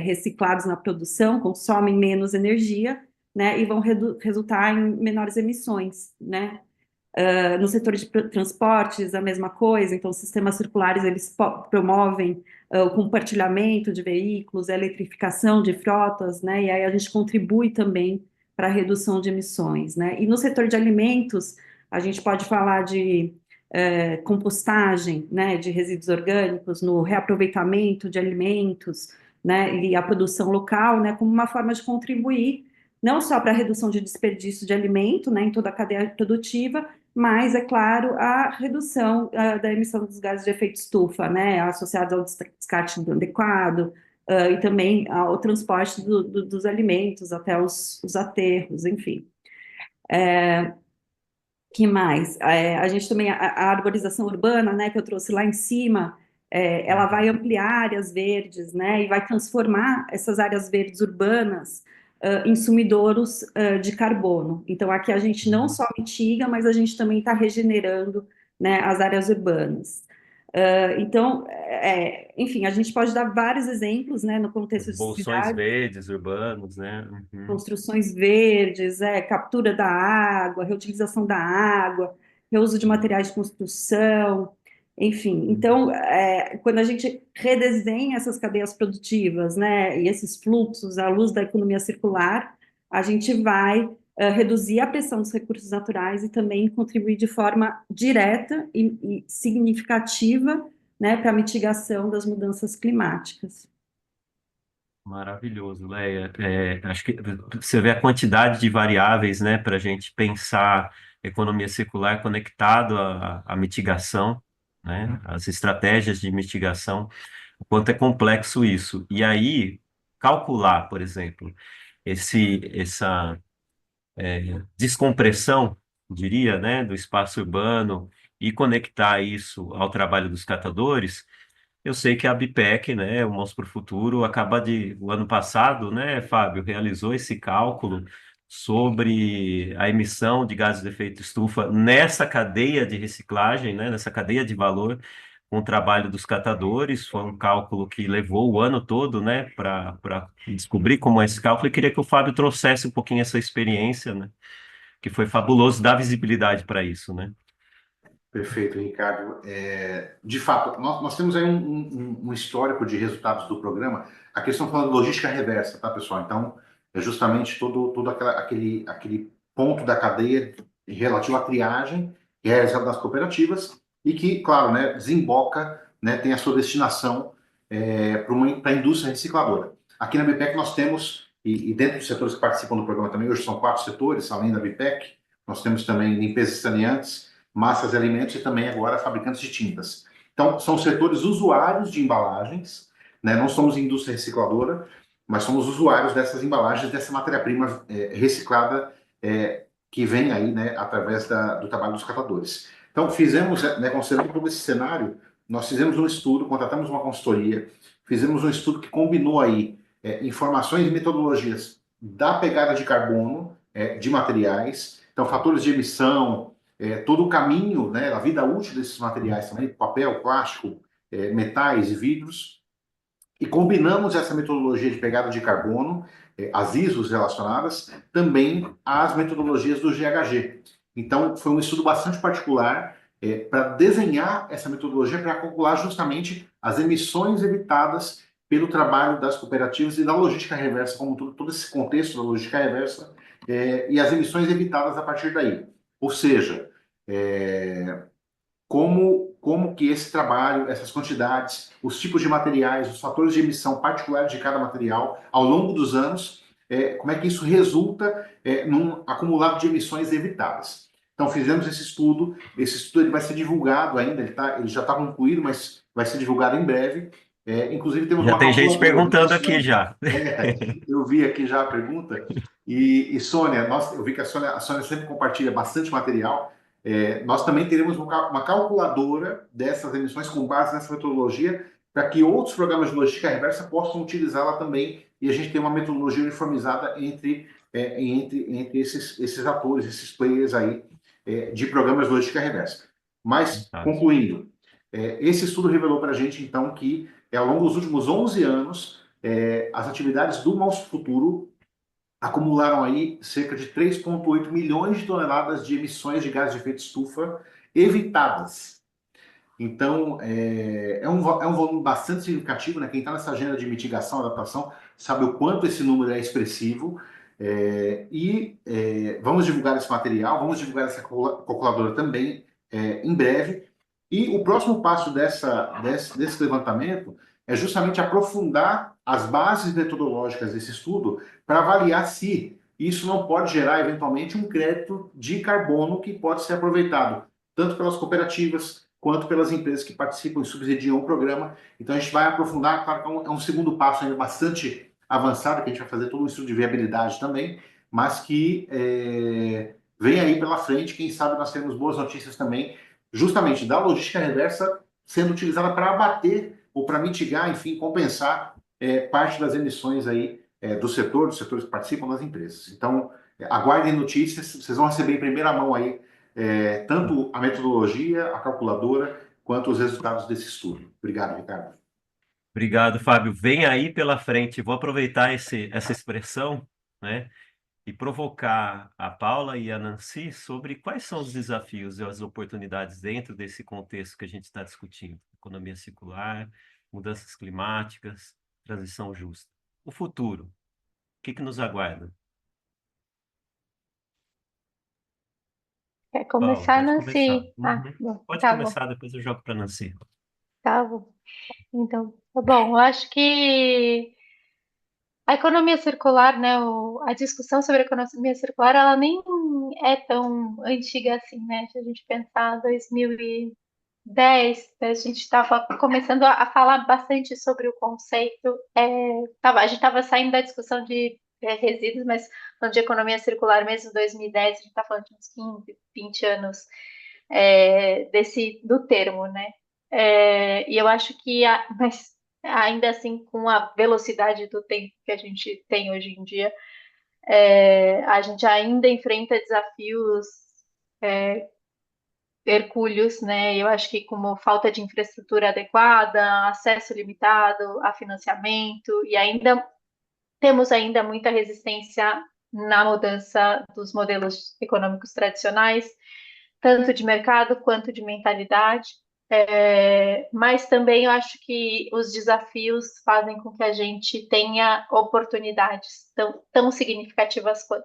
reciclados na produção consomem menos energia, né, e vão resultar em menores emissões, né? No setor de transportes, a mesma coisa. Então, sistemas circulares, eles promovem o compartilhamento de veículos, a eletrificação de frotas, né? E aí a gente contribui também para a redução de emissões, né? E no setor de alimentos, a gente pode falar de compostagem, né, de resíduos orgânicos, no reaproveitamento de alimentos, né, e a produção local, né, como uma forma de contribuir não só para a redução de desperdício de alimento, né, em toda a cadeia produtiva, mas, é claro, a redução da emissão dos gases de efeito estufa, né, associados ao descarte adequado, e também ao transporte dos alimentos até os aterros, enfim. Que mais? A gente também, a arborização urbana, né, que eu trouxe lá em cima, ela vai ampliar áreas verdes, né, e vai transformar essas áreas verdes urbanas em sumidouros de carbono. Então, aqui a gente não só mitiga, mas a gente também está regenerando, né, as áreas urbanas. Então, enfim, a gente pode dar vários exemplos, né, no contexto Os de bolsões cidade, verdes urbanos, né? construções verdes, captura da água, reutilização da água, reuso de materiais de construção, enfim. Então, quando a gente redesenha essas cadeias produtivas, né, e esses fluxos à luz da economia circular, a gente vai reduzir a pressão dos recursos naturais e também contribuir de forma direta e significativa, né, para a mitigação das mudanças climáticas. Maravilhoso, Leia. Acho que você vê a quantidade de variáveis, né, para a gente pensar economia circular conectado à mitigação, né, as estratégias de mitigação, o quanto é complexo isso. E aí, calcular, por exemplo, essa descompressão, diria, né, do espaço urbano e conectar isso ao trabalho dos catadores. Eu sei que a BPEC, né, o Mãos para o Futuro, o ano passado, né, Fábio, realizou esse cálculo sobre a emissão de gases de efeito estufa nessa cadeia de reciclagem, né, nessa cadeia de valor, com o trabalho dos catadores. Foi um cálculo que levou o ano todo, né, para descobrir como é esse cálculo. E queria que o Fábio trouxesse um pouquinho essa experiência, né, que foi fabuloso dar visibilidade para isso, né? Perfeito, Ricardo. De fato, nós temos aí um histórico de resultados do programa. A questão falando de logística reversa, tá, pessoal? Então, é justamente todo aquele ponto da cadeia relativo à triagem, que é realizado nas cooperativas e que, claro, né, desemboca, né, tem a sua destinação para a indústria recicladora. Aqui na BPEC nós temos, e dentro dos setores que participam do programa também, hoje são 4 setores, além da BPEC, nós temos também limpeza e saneantes, massas e alimentos e também agora fabricantes de tintas. Então, são setores usuários de embalagens, né? Não somos indústria recicladora, mas somos usuários dessas embalagens, dessa matéria-prima reciclada que vem aí, né, através do trabalho dos catadores. Então, fizemos, né, considerando todo esse cenário, nós fizemos um estudo, contratamos uma consultoria, fizemos um estudo que combinou aí informações e metodologias da pegada de carbono de materiais, então fatores de emissão, todo o caminho, né, a vida útil desses materiais também, papel, plástico, metais e vidros, e combinamos essa metodologia de pegada de carbono, as ISOs relacionadas, também às metodologias do GHG. Então, foi um estudo bastante particular para desenhar essa metodologia para calcular justamente as emissões evitadas pelo trabalho das cooperativas e da logística reversa, como todo esse contexto da logística reversa, e as emissões evitadas a partir daí. Ou seja, como que esse trabalho, essas quantidades, os tipos de materiais, os fatores de emissão particulares de cada material, ao longo dos anos, como é que isso resulta num acumulado de emissões evitadas. Então, fizemos esse estudo ele vai ser divulgado ainda, ele já está concluído, mas vai ser divulgado em breve, Inclusive, temos Já uma tem gente calculadora perguntando disso, aqui né? já. Eu vi aqui já a pergunta. Sônia, eu vi que a Sônia sempre compartilha bastante material. Nós também teremos uma calculadora dessas emissões com base nessa metodologia, para que outros programas de logística reversa possam utilizá-la também, e a gente tem uma metodologia uniformizada entre esses atores, esses players aí, de programas de logística reversa. Mas, Fantástico. concluindo, esse estudo revelou para a gente, então, que ao longo dos últimos 11 anos, as atividades do nosso futuro acumularam aí cerca de 3,8 milhões de toneladas de emissões de gases de efeito estufa evitadas. Então, é um volume bastante significativo, né? Quem está nessa agenda de mitigação e adaptação sabe o quanto esse número é expressivo. Vamos divulgar esse material, vamos divulgar essa calculadora também em breve. E o próximo passo desse levantamento é justamente aprofundar as bases metodológicas desse estudo para avaliar se isso não pode gerar, eventualmente, um crédito de carbono que pode ser aproveitado tanto pelas cooperativas quanto pelas empresas que participam e subsidiam o programa. Então, a gente vai aprofundar, claro que é um segundo passo ainda bastante avançado, que a gente vai fazer todo um estudo de viabilidade também, mas que vem aí pela frente. Quem sabe nós temos boas notícias também, justamente da logística reversa sendo utilizada para abater ou para mitigar, enfim, compensar parte das emissões aí dos setores que participam das empresas. Então, aguardem notícias, vocês vão receber em primeira mão aí tanto a metodologia, a calculadora, quanto os resultados desse estudo. Obrigado, Ricardo. Obrigado, Fábio. Vem aí pela frente. Vou aproveitar essa expressão, né, e provocar a Paula e a Nancy sobre quais são os desafios e as oportunidades dentro desse contexto que a gente está discutindo: economia circular, mudanças climáticas, transição justa. O futuro, o que nos aguarda? Quer Paula, começar, pode começar. Nancy? Bom, Pode tá bom, começar, depois eu jogo para a Nancy. tá bom. Então, tá bom. Eu acho que a economia circular, né, a discussão sobre a economia circular, ela nem é tão antiga assim, né? Se a gente pensar 2010, a gente estava começando a falar bastante sobre o conceito. A gente estava saindo da discussão de resíduos, mas falando de economia circular mesmo, 2010, a gente está falando de uns 15, 20 anos do termo, né? E eu acho que, mas ainda assim, com a velocidade do tempo que a gente tem hoje em dia, a gente ainda enfrenta desafios hercúleos, né? Eu acho que como falta de infraestrutura adequada, acesso limitado a financiamento, e temos ainda muita resistência na mudança dos modelos econômicos tradicionais, tanto de mercado quanto de mentalidade. Mas também eu acho que os desafios fazem com que a gente tenha oportunidades tão significativas quanto.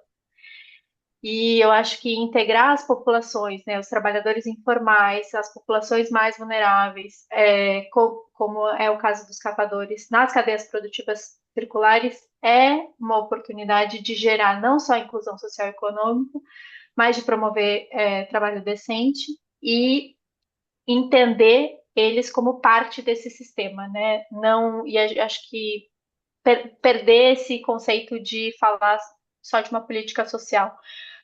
E eu acho que integrar as populações, né, os trabalhadores informais, as populações mais vulneráveis, como é o caso dos catadores, nas cadeias produtivas circulares, é uma oportunidade de gerar não só inclusão social e econômica, mas de promover trabalho decente e entender eles como parte desse sistema, né? Não, e acho que perder esse conceito de falar só de uma política social. A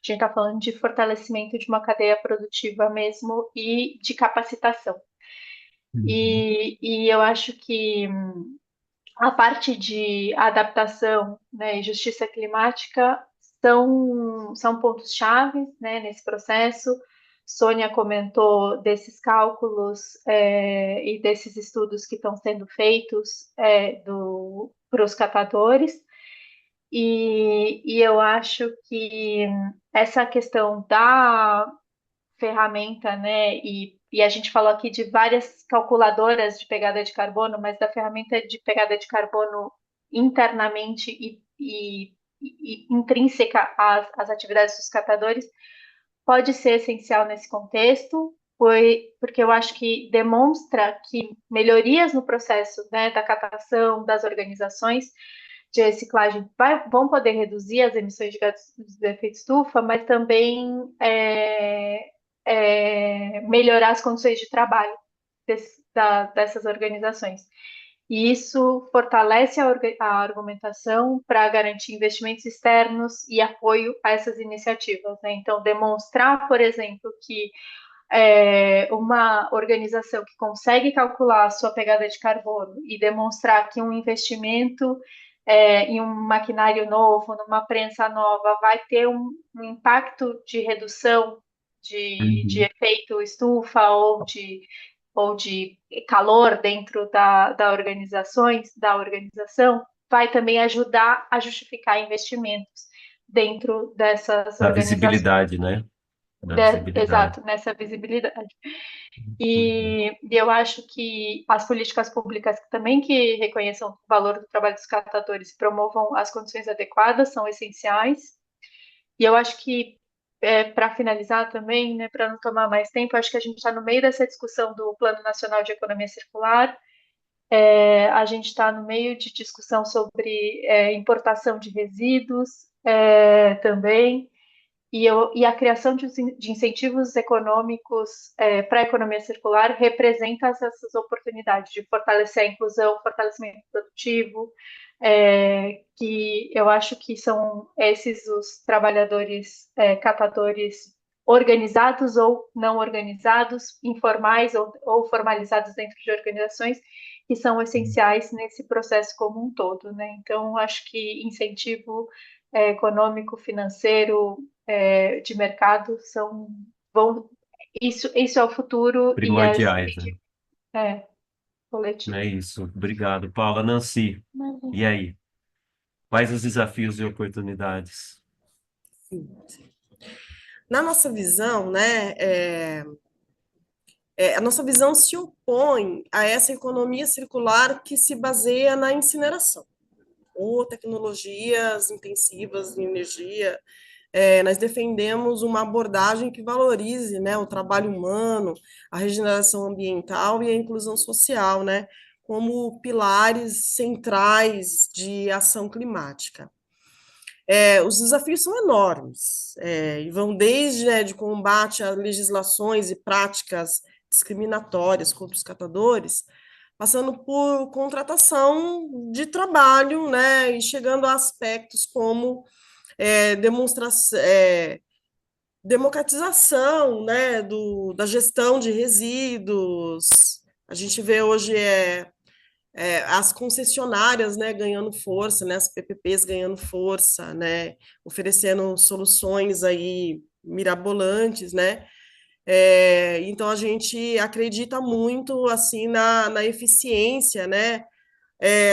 gente está falando de fortalecimento de uma cadeia produtiva mesmo e de capacitação. E eu acho que a parte de adaptação, né, e justiça climática são pontos-chave, né, nesse processo. Sônia comentou desses cálculos e desses estudos que estão sendo feitos para os catadores. E eu acho que essa questão da ferramenta, né, e a gente falou aqui de várias calculadoras de pegada de carbono, mas da ferramenta de pegada de carbono internamente e intrínseca às atividades dos catadores, pode ser essencial nesse contexto, porque eu acho que demonstra que melhorias no processo, né, da catação, das organizações de reciclagem vão poder reduzir as emissões de gases de efeito estufa, mas também melhorar as condições de trabalho dessas organizações. E isso fortalece a argumentação para garantir investimentos externos e apoio a essas iniciativas, né? Então, demonstrar, por exemplo, que uma organização que consegue calcular a sua pegada de carbono e demonstrar que um investimento em um maquinário novo, numa prensa nova, vai ter um impacto de redução de efeito estufa ou de calor dentro da organização, vai também ajudar a justificar investimentos dentro dessas Da organizações. visibilidade, né? Da visibilidade. Exato, nessa visibilidade. E eu acho que as políticas públicas também que reconheçam o valor do trabalho dos catadores e promovam as condições adequadas são essenciais. E eu acho que, para finalizar também, né, para não tomar mais tempo, acho que a gente está no meio dessa discussão do Plano Nacional de Economia Circular, a gente está no meio de discussão sobre importação de resíduos também, e a criação de incentivos econômicos para a economia circular representa essas oportunidades de fortalecer a inclusão, fortalecimento produtivo, que eu acho que são esses os trabalhadores catadores organizados ou não organizados, informais ou formalizados dentro de organizações, que são essenciais nesse processo como um todo, né? Então, acho que incentivo econômico, financeiro, de mercado isso é o futuro Primordiais, né? coletivo. É isso. Obrigado, Paula. Nancy, e aí? Quais os desafios e oportunidades? Na nossa visão, né, a nossa visão se opõe a essa economia circular que se baseia na incineração, ou tecnologias intensivas em energia. Nós defendemos uma abordagem que valorize, né, o trabalho humano, a regeneração ambiental e a inclusão social, né, como pilares centrais de ação climática. Os desafios são enormes, e vão desde, né, de combate a legislações e práticas discriminatórias contra os catadores, passando por contratação de trabalho, né, e chegando a aspectos como democratização, né, da gestão de resíduos. A gente vê hoje as concessionárias, né, ganhando força, né, as PPPs ganhando força, né, oferecendo soluções aí mirabolantes, né. Então a gente acredita muito assim na eficiência, né,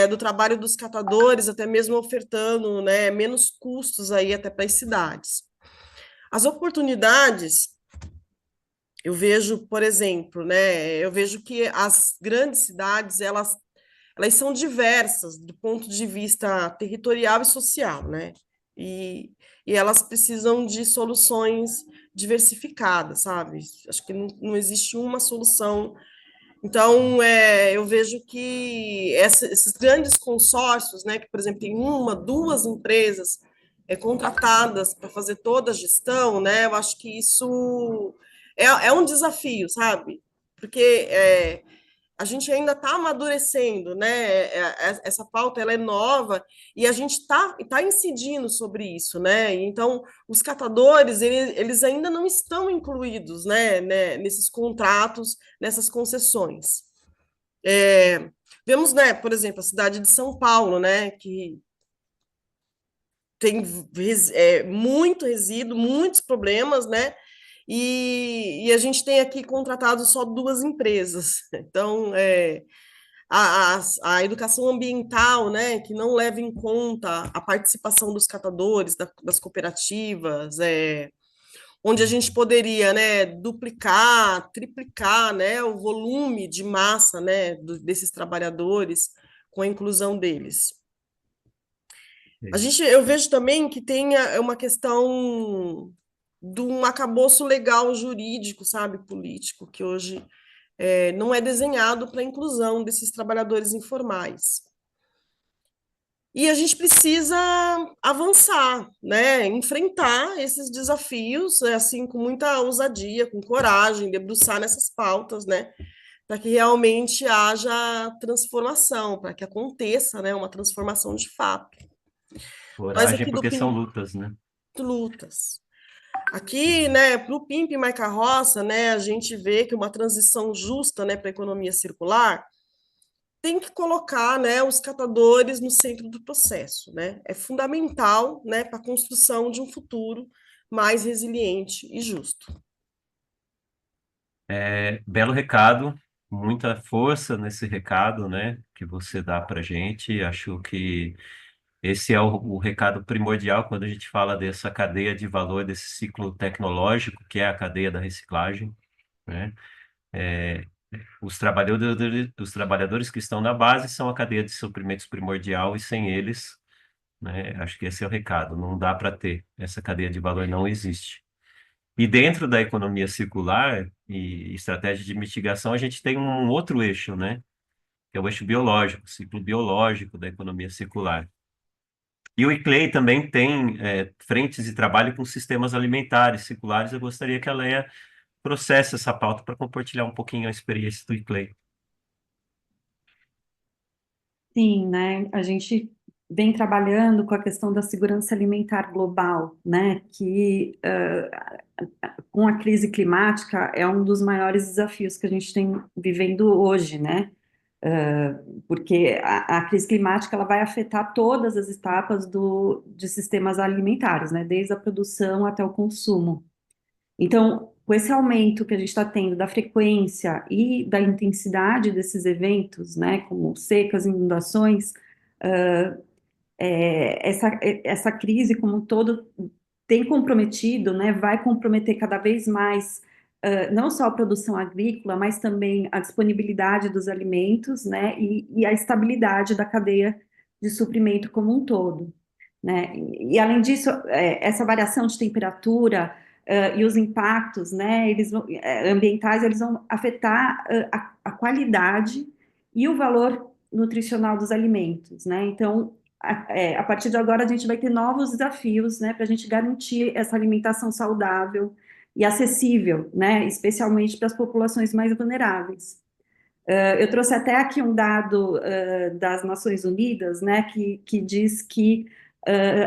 do trabalho dos catadores, até mesmo ofertando, né, menos custos aí até para as cidades. As oportunidades, eu vejo, por exemplo, né, eu vejo que as grandes cidades, elas são diversas do ponto de vista territorial e social, né, e elas precisam de soluções diversificadas, sabe? Acho que não existe uma solução. Então, eu vejo que esses grandes consórcios, né, que, por exemplo, tem uma, duas empresas contratadas para fazer toda a gestão, né, eu acho que isso é um desafio, sabe? Porque a gente ainda está amadurecendo, né? Essa pauta ela é nova e a gente tá incidindo sobre isso, né? Então, os catadores eles ainda não estão incluídos, né, nesses contratos, nessas concessões. Vemos, né, por exemplo, a cidade de São Paulo, né, que tem muito resíduo, muitos problemas, né? E a gente tem aqui contratado só duas empresas. Então, a educação ambiental, né, que não leva em conta a participação dos catadores, das cooperativas, onde a gente poderia, né, duplicar, triplicar, né, o volume de massa, né, desses trabalhadores com a inclusão deles. Eu vejo também que tem uma questão de um arcabouço legal jurídico, sabe, político, que hoje não é desenhado para a inclusão desses trabalhadores informais. E a gente precisa avançar, né, enfrentar esses desafios, assim, com muita ousadia, com coragem, debruçar nessas pautas, né, para que realmente haja transformação, para que aconteça, né, uma transformação de fato. Nós Coragem, aqui do porque são PIN lutas, né? lutas. Aqui, né, para o PIMP My Carroça, né, a gente vê que uma transição justa, né, para a economia circular tem que colocar, né, os catadores no centro do processo, né? É fundamental, né, para a construção de um futuro mais resiliente e justo. Belo recado, muita força nesse recado, né, que você dá para gente. Acho que esse é o recado primordial quando a gente fala dessa cadeia de valor, desse ciclo tecnológico, que é a cadeia da reciclagem, né? É, os trabalhadores que estão na base são a cadeia de suprimentos primordial e sem eles, né, acho que esse é o recado, não dá para ter, essa cadeia de valor não existe. E dentro da economia circular e estratégia de mitigação, a gente tem um outro eixo, né, que é o eixo biológico, o ciclo biológico da economia circular. E o ICLEI também tem frentes de trabalho com sistemas alimentares circulares. Eu gostaria que a Leia processe essa pauta para compartilhar um pouquinho a experiência do ICLEI. Sim, né? A gente vem trabalhando com a questão da segurança alimentar global, né? Que com a crise climática é um dos maiores desafios que a gente tem vivendo hoje, né? Porque a crise climática ela vai afetar todas as etapas de sistemas alimentares, né? Desde a produção até o consumo. Então, com esse aumento que a gente está tendo da frequência e da intensidade desses eventos, né, como secas, inundações, essa crise como um todo tem comprometido, né, vai comprometer cada vez mais não só a produção agrícola, mas também a disponibilidade dos alimentos, né, e a estabilidade da cadeia de suprimento como um todo, né? E além disso, essa variação de temperatura e os impactos, né, ambientais, eles vão afetar a qualidade e o valor nutricional dos alimentos, né? Então, a partir de agora, a gente vai ter novos desafios, né, para a gente garantir essa alimentação saudável e acessível, né, especialmente para as populações mais vulneráveis. Eu trouxe até aqui um dado das Nações Unidas, né, que diz que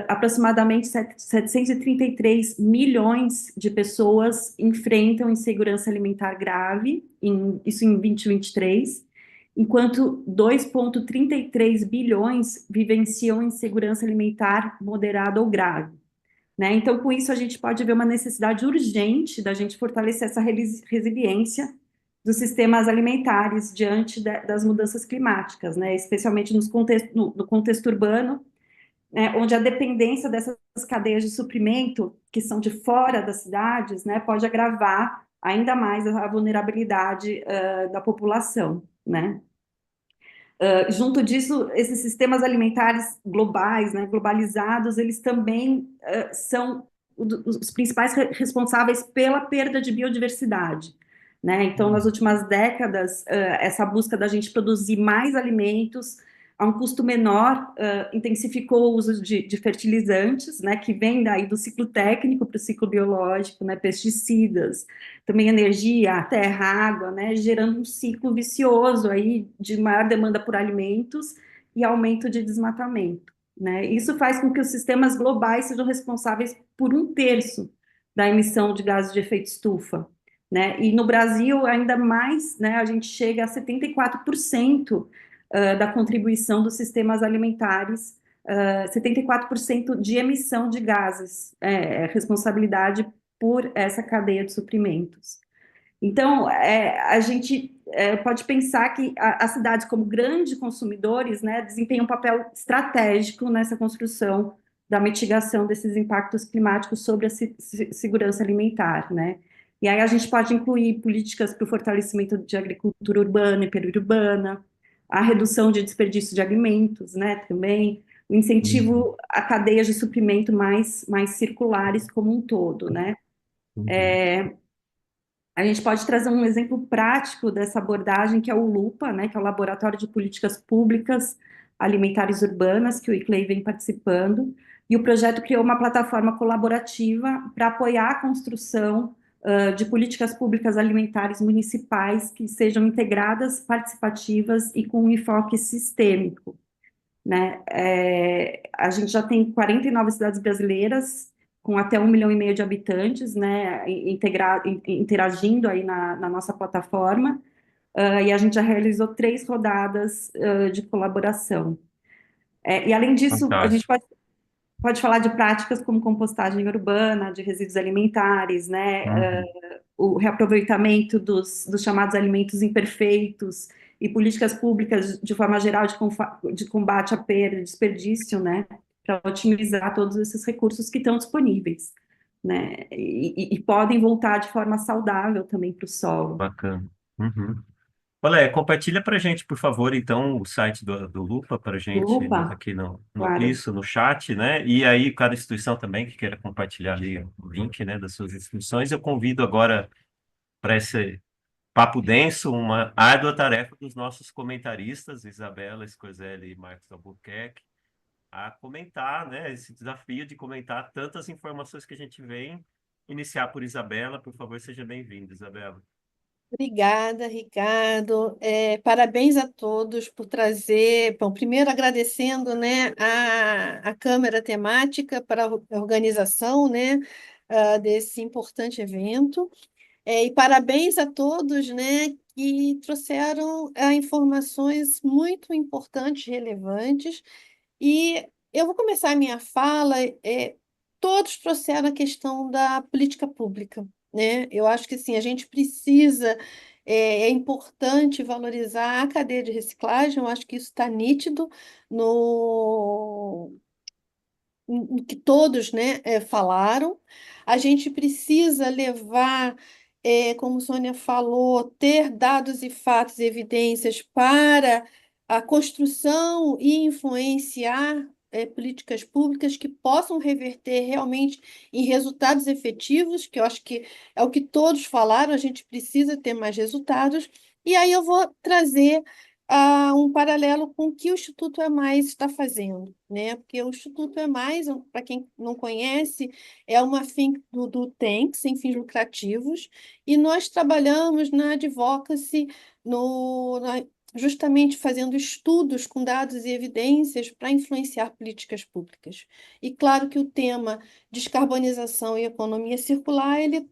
aproximadamente 733 milhões de pessoas enfrentam insegurança alimentar grave, isso em 2023, enquanto 2,33 bilhões vivenciam insegurança alimentar moderada ou grave. Né? Então, com isso, a gente pode ver uma necessidade urgente da gente fortalecer essa resiliência dos sistemas alimentares diante das mudanças climáticas, né? Especialmente no contexto urbano, né? Onde a dependência dessas cadeias de suprimento, que são de fora das cidades, né? Pode agravar ainda mais a vulnerabilidade da população, né? Junto disso, esses sistemas alimentares globais, né, globalizados, eles também são os principais responsáveis pela perda de biodiversidade, né? Então, nas últimas décadas, essa busca da gente produzir mais alimentos a um custo menor intensificou o uso de fertilizantes, né, que vem daí do ciclo técnico para o ciclo biológico, né, pesticidas, também energia, terra, água, né, gerando um ciclo vicioso aí de maior demanda por alimentos e aumento de desmatamento, né? Isso faz com que os sistemas globais sejam responsáveis por 1/3 da emissão de gases de efeito estufa, né? E no Brasil, ainda mais, né, a gente chega a 74% da contribuição dos sistemas alimentares, 74% de emissão de gases, responsabilidade por essa cadeia de suprimentos. Então, a gente pode pensar que as cidades, como grandes consumidores, né, desempenham um papel estratégico nessa construção da mitigação desses impactos climáticos sobre a segurança alimentar, né? E aí a gente pode incluir políticas para o fortalecimento de agricultura urbana e periurbana, a redução de desperdício de alimentos, né, também, o incentivo a cadeias de suprimento mais circulares como um todo, né? A gente pode trazer um exemplo prático dessa abordagem, que é o LUPA, né, que é o Laboratório de Políticas Públicas Alimentares Urbanas, que o ICLEI vem participando, e o projeto criou uma plataforma colaborativa para apoiar a construção de políticas públicas alimentares municipais que sejam integradas, participativas e com um enfoque sistêmico, né? A gente já tem 49 cidades brasileiras com até 1,5 milhão de habitantes, né, interagindo aí na nossa plataforma, e a gente já realizou 3 rodadas de colaboração. E além disso, a gente Fantástico. pode falar de práticas como compostagem urbana, de resíduos alimentares, né, Uhum. o reaproveitamento dos chamados alimentos imperfeitos e políticas públicas, de forma geral, de combate à perda e desperdício, né, para otimizar todos esses recursos que estão disponíveis, né, e podem voltar de forma saudável também para o solo. Bacana. Uhum. Olha, compartilha para a gente, por favor, então, o site do Lupa para a gente Opa, aqui claro. no chat, né? E aí, cada instituição também que queira compartilhar ali o link, né, das suas instituições, eu convido agora para esse papo denso, uma árdua tarefa dos nossos comentaristas, Isabela Scorzelli e Marcos Albuquerque, a comentar, né, esse desafio de comentar tantas informações que a gente vem. Iniciar por Isabela, por favor, seja bem-vinda, Isabela. Obrigada, Ricardo. Parabéns a todos por trazer. Bom, primeiro agradecendo, né, a Câmara Temática para a organização, né, desse importante evento. E parabéns a todos, né, que trouxeram informações muito importantes, relevantes. E eu vou começar a minha fala. Todos trouxeram a questão da política pública, né? Eu acho que sim, a gente precisa, é importante valorizar a cadeia de reciclagem. Eu acho que isso está nítido no em que todos, né, falaram. A gente precisa levar, como Sônia falou, ter dados e fatos e evidências para a construção e influenciar políticas públicas que possam reverter realmente em resultados efetivos, que eu acho que é o que todos falaram. A gente precisa ter mais resultados. E aí eu vou trazer um paralelo com o que o Instituto É Mais está fazendo, né? Porque o Instituto É Mais, para quem não conhece, é uma think do TENC, sem fins lucrativos, e nós trabalhamos na advocacy, justamente fazendo estudos com dados e evidências para influenciar políticas públicas. E claro que o tema descarbonização e economia circular, ele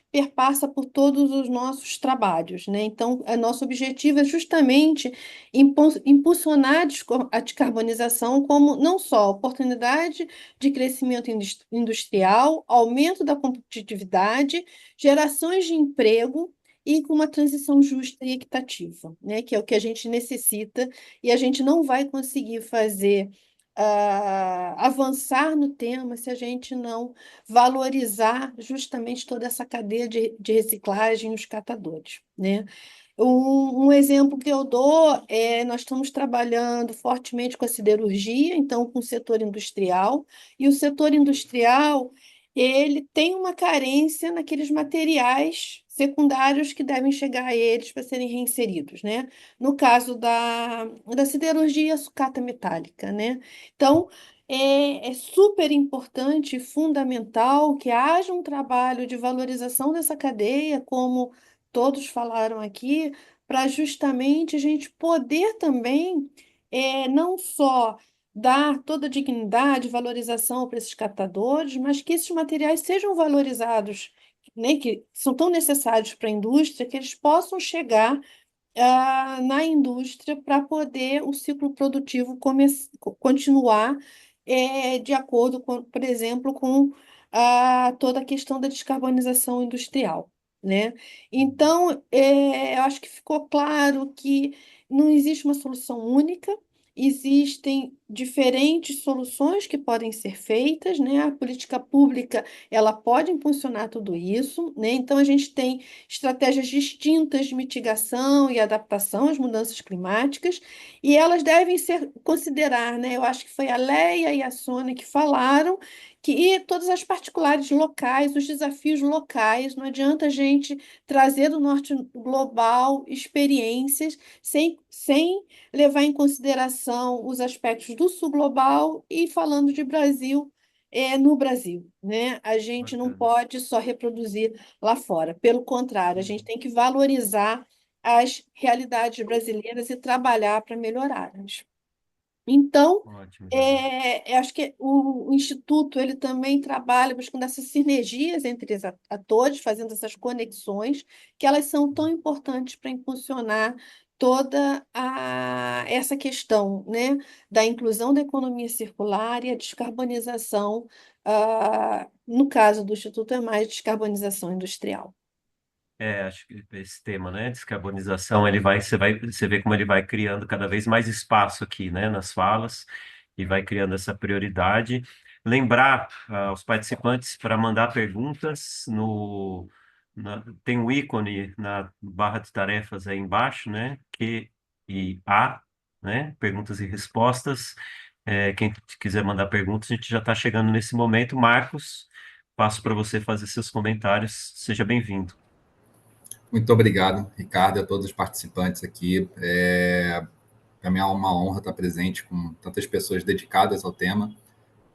perpassa por todos os nossos trabalhos, né? Então, nosso objetivo é justamente impulsionar a descarbonização como não só oportunidade de crescimento industrial, aumento da competitividade, gerações de emprego e com uma transição justa e equitativa, né? Que é o que a gente necessita, e a gente não vai conseguir fazer avançar no tema se a gente não valorizar justamente toda essa cadeia de reciclagem, os catadores, né? Um exemplo que eu dou nós estamos trabalhando fortemente com a siderurgia, então com o setor industrial, e o setor industrial, ele tem uma carência naqueles materiais secundários que devem chegar a eles para serem reinseridos, né? No caso da siderurgia, a sucata metálica, né? Então, é super importante e fundamental que haja um trabalho de valorização dessa cadeia, como todos falaram aqui, para justamente a gente poder também, não só dar toda a dignidade, valorização para esses catadores, mas que esses materiais sejam valorizados, né, que são tão necessários para a indústria, que eles possam chegar na indústria para poder o ciclo produtivo continuar de acordo com, por exemplo, com toda a questão da descarbonização industrial, né? Então, eu acho que ficou claro que não existe uma solução única. Existem diferentes soluções que podem ser feitas, né? A política pública, ela pode impulsionar tudo isso, né? Então, a gente tem estratégias distintas de mitigação e adaptação às mudanças climáticas, e elas devem ser considerar, né? Eu acho que foi a Leia e a Sônia que falaram que todas as particulares locais, os desafios locais, não adianta a gente trazer do norte global experiências sem levar em consideração os aspectos do sul global. E falando de Brasil, no Brasil, né? A gente não Bacana. pode só reproduzir lá fora. Pelo contrário, a gente tem que valorizar as realidades brasileiras e trabalhar para melhorá-las. Então, Ótimo, Isabel. eu acho que o Instituto ele também trabalha buscando essas sinergias entre os atores, fazendo essas conexões, que elas são tão importantes para impulsionar toda essa questão, né, da inclusão da economia circular e a descarbonização, no caso do Instituto, é mais descarbonização industrial. Acho que esse tema, né, descarbonização, você vê como ele vai criando cada vez mais espaço aqui, né, nas falas, e vai criando essa prioridade. Lembrar aos participantes para mandar perguntas tem um ícone na barra de tarefas aí embaixo, né, Q e A, né, perguntas e respostas. Quem quiser mandar perguntas, a gente já está chegando nesse momento. Marcos, passo para você fazer seus comentários. Seja bem-vindo. Muito obrigado, Ricardo, e a todos os participantes aqui. Para mim é uma honra estar presente com tantas pessoas dedicadas ao tema.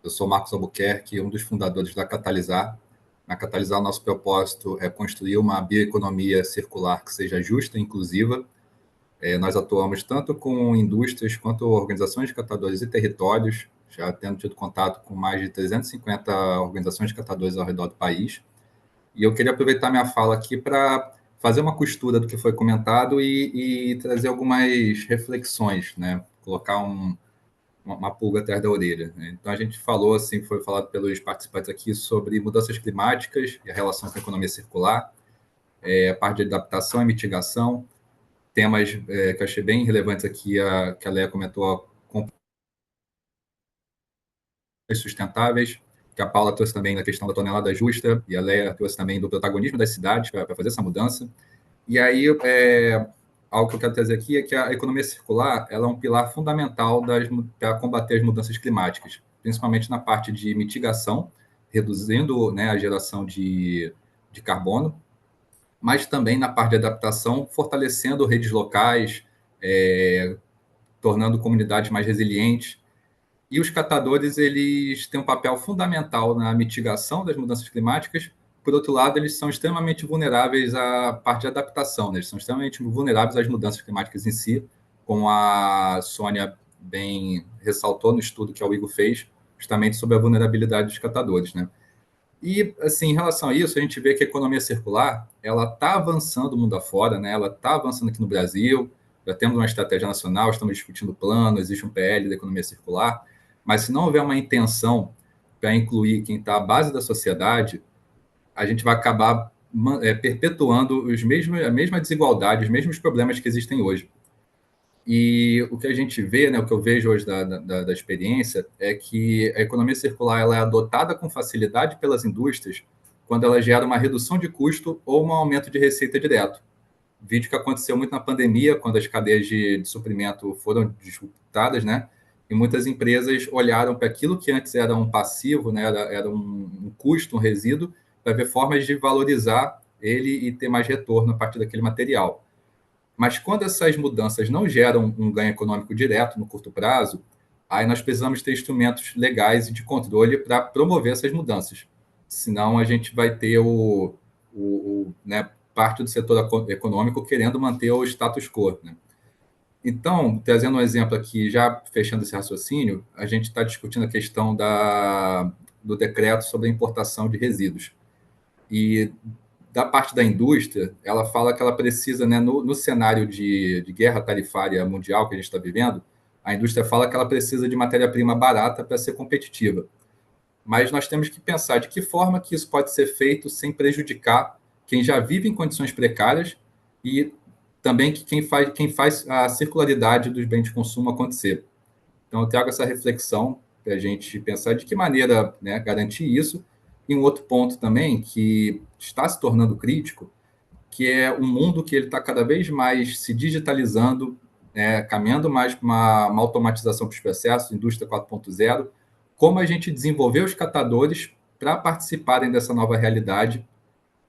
Eu sou Marcos Albuquerque, um dos fundadores da Catalisar. Na Catalisar, nosso propósito é construir uma bioeconomia circular que seja justa e inclusiva. Nós atuamos tanto com indústrias quanto organizações de catadores e territórios, já tendo tido contato com mais de 350 organizações de catadores ao redor do país. E eu queria aproveitar minha fala aqui para fazer uma costura do que foi comentado e trazer algumas reflexões, né? Colocar uma pulga atrás da orelha, né? Então, a gente falou, assim, foi falado pelos participantes aqui sobre mudanças climáticas e a relação com a economia circular, a parte de adaptação e mitigação, temas que eu achei bem relevantes aqui, que a Leia comentou, sustentáveis, que a Paula trouxe também na questão da tonelada justa, e a Leia trouxe também do protagonismo das cidades para fazer essa mudança. E aí, algo que eu quero trazer aqui é que a economia circular ela é um pilar fundamental para combater as mudanças climáticas, principalmente na parte de mitigação, reduzindo, né, a geração de carbono, mas também na parte de adaptação, fortalecendo redes locais, tornando comunidades mais resilientes. E os catadores, eles têm um papel fundamental na mitigação das mudanças climáticas. Por outro lado, eles são extremamente vulneráveis à parte de adaptação, né? Eles são extremamente vulneráveis às mudanças climáticas em si, como a Sônia bem ressaltou no estudo que a Wigo fez, justamente sobre a vulnerabilidade dos catadores, né? E, assim, em relação a isso, a gente vê que a economia circular, ela está avançando mundo afora, né? Ela está avançando aqui no Brasil, já temos uma estratégia nacional, estamos discutindo plano, existe um PL da economia circular, mas se não houver uma intenção para incluir quem está à base da sociedade, a gente vai acabar perpetuando a mesma desigualdade, os mesmos problemas que existem hoje. E o que a gente vê, né, o que eu vejo hoje da experiência, é que a economia circular ela é adotada com facilidade pelas indústrias quando ela gera uma redução de custo ou um aumento de receita direto. Vídeo que aconteceu muito na pandemia, quando as cadeias de suprimento foram disruptadas, né? E muitas empresas olharam para aquilo que antes era um passivo, né? Era um custo, um resíduo, para ver formas de valorizar ele e ter mais retorno a partir daquele material. Mas quando essas mudanças não geram um ganho econômico direto no curto prazo, aí nós precisamos ter instrumentos legais e de controle para promover essas mudanças. Senão a gente vai ter né, parte do setor econômico querendo manter o status quo, né? Então, trazendo um exemplo aqui, já fechando esse raciocínio, a gente está discutindo a questão do decreto sobre a importação de resíduos. E da parte da indústria, ela fala que ela precisa, né, no cenário de guerra tarifária mundial que a gente está vivendo, a indústria fala que ela precisa de matéria-prima barata para ser competitiva. Mas nós temos que pensar de que forma que isso pode ser feito sem prejudicar quem já vive em condições precárias e também quem faz a circularidade dos bens de consumo acontecer. Então, eu trago essa reflexão para a gente pensar de que maneira, né, garantir isso. E um outro ponto também que está se tornando crítico, que é um mundo que ele está cada vez mais se digitalizando, né, caminhando mais para uma automatização dos processos, indústria 4.0, como a gente desenvolver os catadores para participarem dessa nova realidade,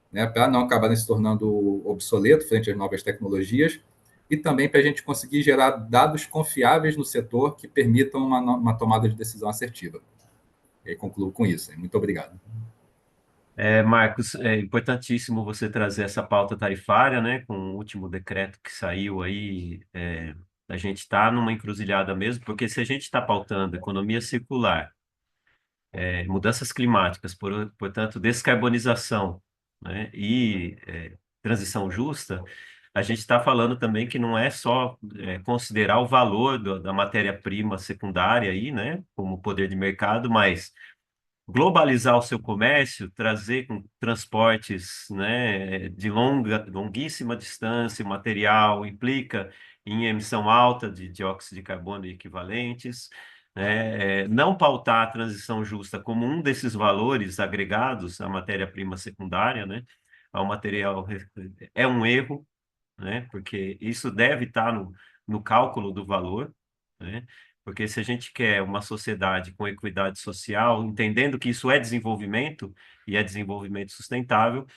né, para não acabarem se tornando obsoletos frente às novas tecnologias, e também para a gente conseguir gerar dados confiáveis no setor que permitam uma tomada de decisão assertiva. concluo com isso. Muito obrigado. Marcos, é importantíssimo você trazer essa pauta tarifária, né, com o último decreto que saiu aí. A gente está numa encruzilhada mesmo, porque se a gente está pautando economia circular, mudanças climáticas, portanto, descarbonização, né, e transição justa, a gente está falando também que não é só considerar o valor da matéria-prima secundária aí, né, como poder de mercado, mas globalizar o seu comércio, trazer com transportes, né, de longuíssima distância, o material implica em emissão alta de dióxido de carbono e equivalentes, né, não pautar a transição justa como um desses valores agregados à matéria-prima secundária, né, ao material é um erro, né? Porque isso deve estar no cálculo do valor, né? Porque se a gente quer uma sociedade com equidade social, entendendo que isso é desenvolvimento e é desenvolvimento sustentável,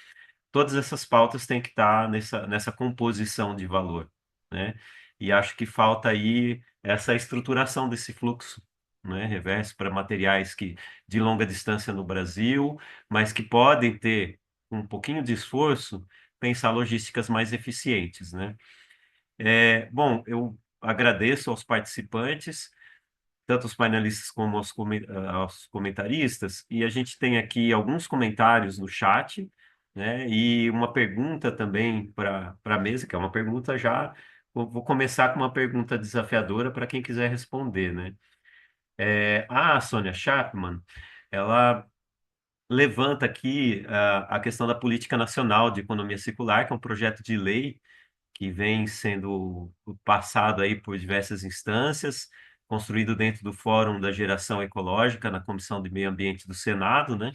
todas essas pautas têm que estar nessa composição de valor, né? E acho que falta aí essa estruturação desse fluxo, né? Reverso para materiais que de longa distância no Brasil, mas que podem ter um pouquinho de esforço, pensar logísticas mais eficientes, né? Bom, eu agradeço aos participantes, tanto os panelistas como aos comentaristas, e a gente tem aqui alguns comentários no chat, né, e uma pergunta também para a mesa, que é uma pergunta já. Vou começar com uma pergunta desafiadora para quem quiser responder, né? A Sônia Chapman, ela levanta aqui a questão da Política Nacional de Economia Circular, que é um projeto de lei que vem sendo passado aí por diversas instâncias, construído dentro do Fórum da Geração Ecológica, na Comissão de Meio Ambiente do Senado, né?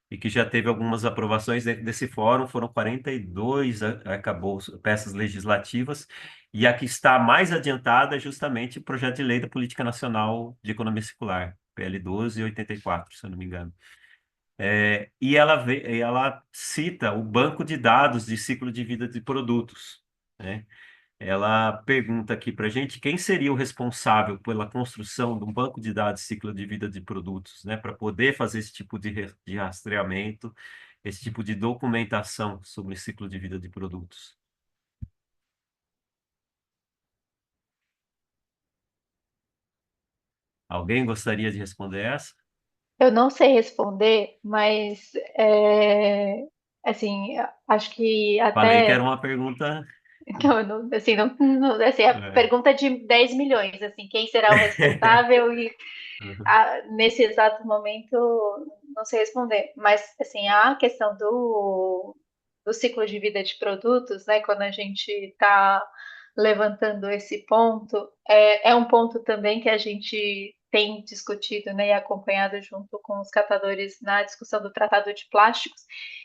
E que já teve algumas aprovações dentro desse fórum, foram 42 acabou peças legislativas, e a que está mais adiantada é justamente o projeto de lei da Política Nacional de Economia Circular, PL 1284, se eu não me engano. E ela cita o banco de dados de ciclo de vida de produtos, né? Ela pergunta aqui para a gente quem seria o responsável pela construção de um banco de dados de ciclo de vida de produtos, né? Para poder fazer esse tipo de rastreamento, esse tipo de documentação sobre o ciclo de vida de produtos. Alguém gostaria de responder essa? Eu não sei responder, mas assim, acho que Falei que era até uma pergunta. assim, assim, a É. pergunta de 10 milhões, assim, quem será o responsável e nesse exato momento não sei responder. Mas assim, a questão do ciclo de vida de produtos, né, quando a gente está levantando esse ponto, é um ponto também que a gente tem discutido, né, e acompanhado junto com os catadores na discussão do Tratado de Plásticos,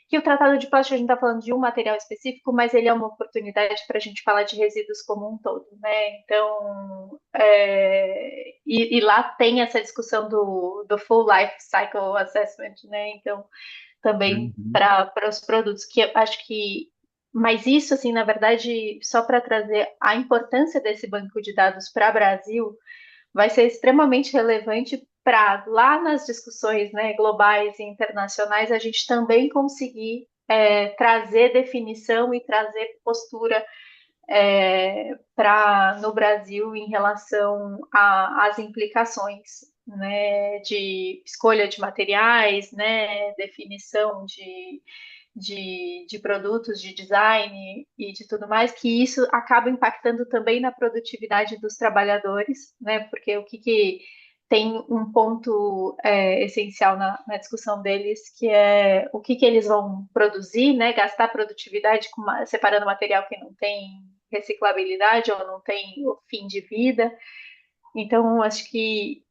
que o Tratado de Plásticos a gente está falando de um material específico, mas ele é uma oportunidade para a gente falar de resíduos como um todo, né? Então, e lá tem essa discussão do Full Life Cycle Assessment, né? Então, também Uhum. para os produtos, que eu acho que. Mas isso, assim, na verdade, só para trazer a importância desse banco de dados para o Brasil, vai ser extremamente relevante para, lá nas discussões, né, globais e internacionais, a gente também conseguir trazer definição e trazer postura no Brasil em relação às implicações, né, de escolha de materiais, né, definição de produtos, de design e de tudo mais, que isso acaba impactando também na produtividade dos trabalhadores, né, porque o que tem um ponto essencial na discussão deles, que é o que eles vão produzir, né, gastar produtividade separando material que não tem reciclabilidade ou não tem o fim de vida. Então, acho que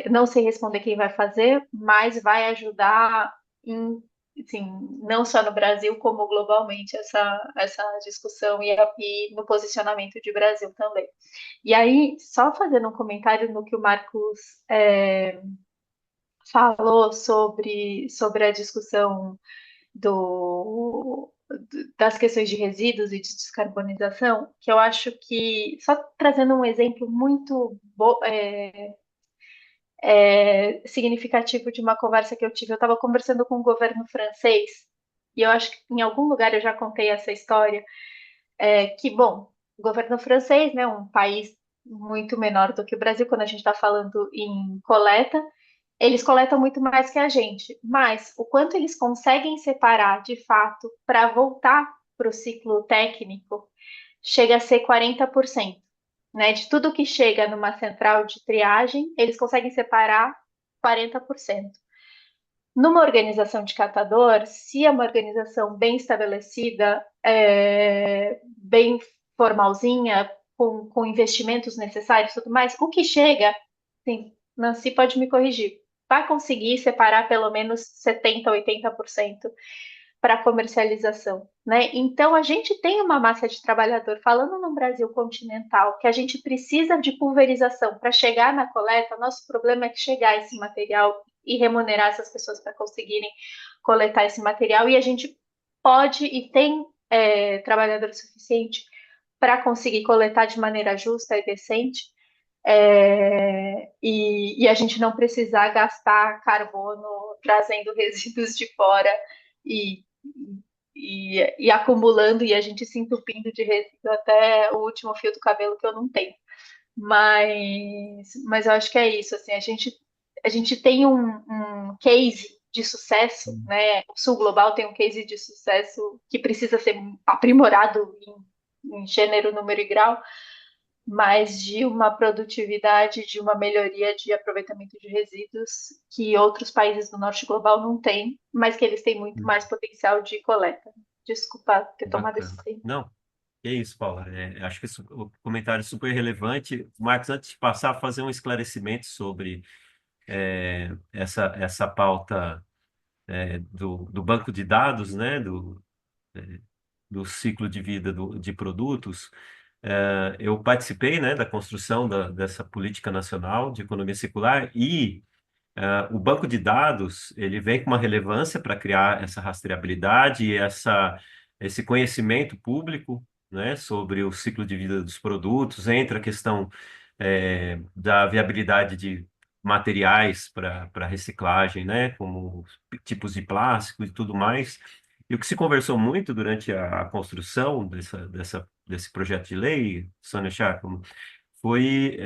não sei responder quem vai fazer, mas vai ajudar em, assim, não só no Brasil, como globalmente, essa discussão e no posicionamento de Brasil também. E aí, só fazendo um comentário no que o Marcos falou sobre a discussão das questões de resíduos e de descarbonização, que eu acho que, só trazendo um exemplo muito significativo de uma conversa que eu tive. Eu estava conversando com o governo francês, e eu acho que em algum lugar eu já contei essa história, que, bom, o governo francês, né, um país muito menor do que o Brasil, quando a gente está falando em coleta, eles coletam muito mais que a gente, mas o quanto eles conseguem separar de fato para voltar para o ciclo técnico chega a ser 40%, né? De tudo que chega numa central de triagem, eles conseguem separar 40%. Numa organização de catador, se é uma organização bem estabelecida, bem formalzinha, com investimentos necessários e tudo mais, o que chega, sim, Nancy pode me corrigir, vai conseguir separar pelo menos 70%, 80% para comercialização, né? Então a gente tem uma massa de trabalhador, falando no Brasil continental, que a gente precisa de pulverização para chegar na coleta. Nosso problema é que chegar esse material e remunerar essas pessoas para conseguirem coletar esse material, e a gente pode e tem trabalhador suficiente para conseguir coletar de maneira justa e decente, e a gente não precisar gastar carbono trazendo resíduos de fora e, e acumulando, e a gente se entupindo de resíduo até o último fio do cabelo que eu não tenho. Mas eu acho que é isso, assim, a gente tem um case de sucesso, né? O Sul Global tem um case de sucesso que precisa ser aprimorado em gênero, número e grau, mas de uma produtividade, de uma melhoria de aproveitamento de resíduos que outros países do norte global não têm, mas que eles têm muito mais potencial de coleta. Desculpa ter tomado esse Bacana. tempo. Não, é isso, Paula. Acho que o comentário é super relevante. Marcos, antes de passar, fazer um esclarecimento sobre essa pauta do banco de dados, né, do ciclo de vida de produtos. Eu participei, né, da construção dessa política nacional de economia circular, e o banco de dados ele vem com uma relevância para criar essa rastreabilidade e esse conhecimento público, né, sobre o ciclo de vida dos produtos. Entra a questão da viabilidade de materiais para reciclagem, né, como tipos de plástico e tudo mais. E o que se conversou muito durante a construção desse projeto de lei, Sônia Chacon, foi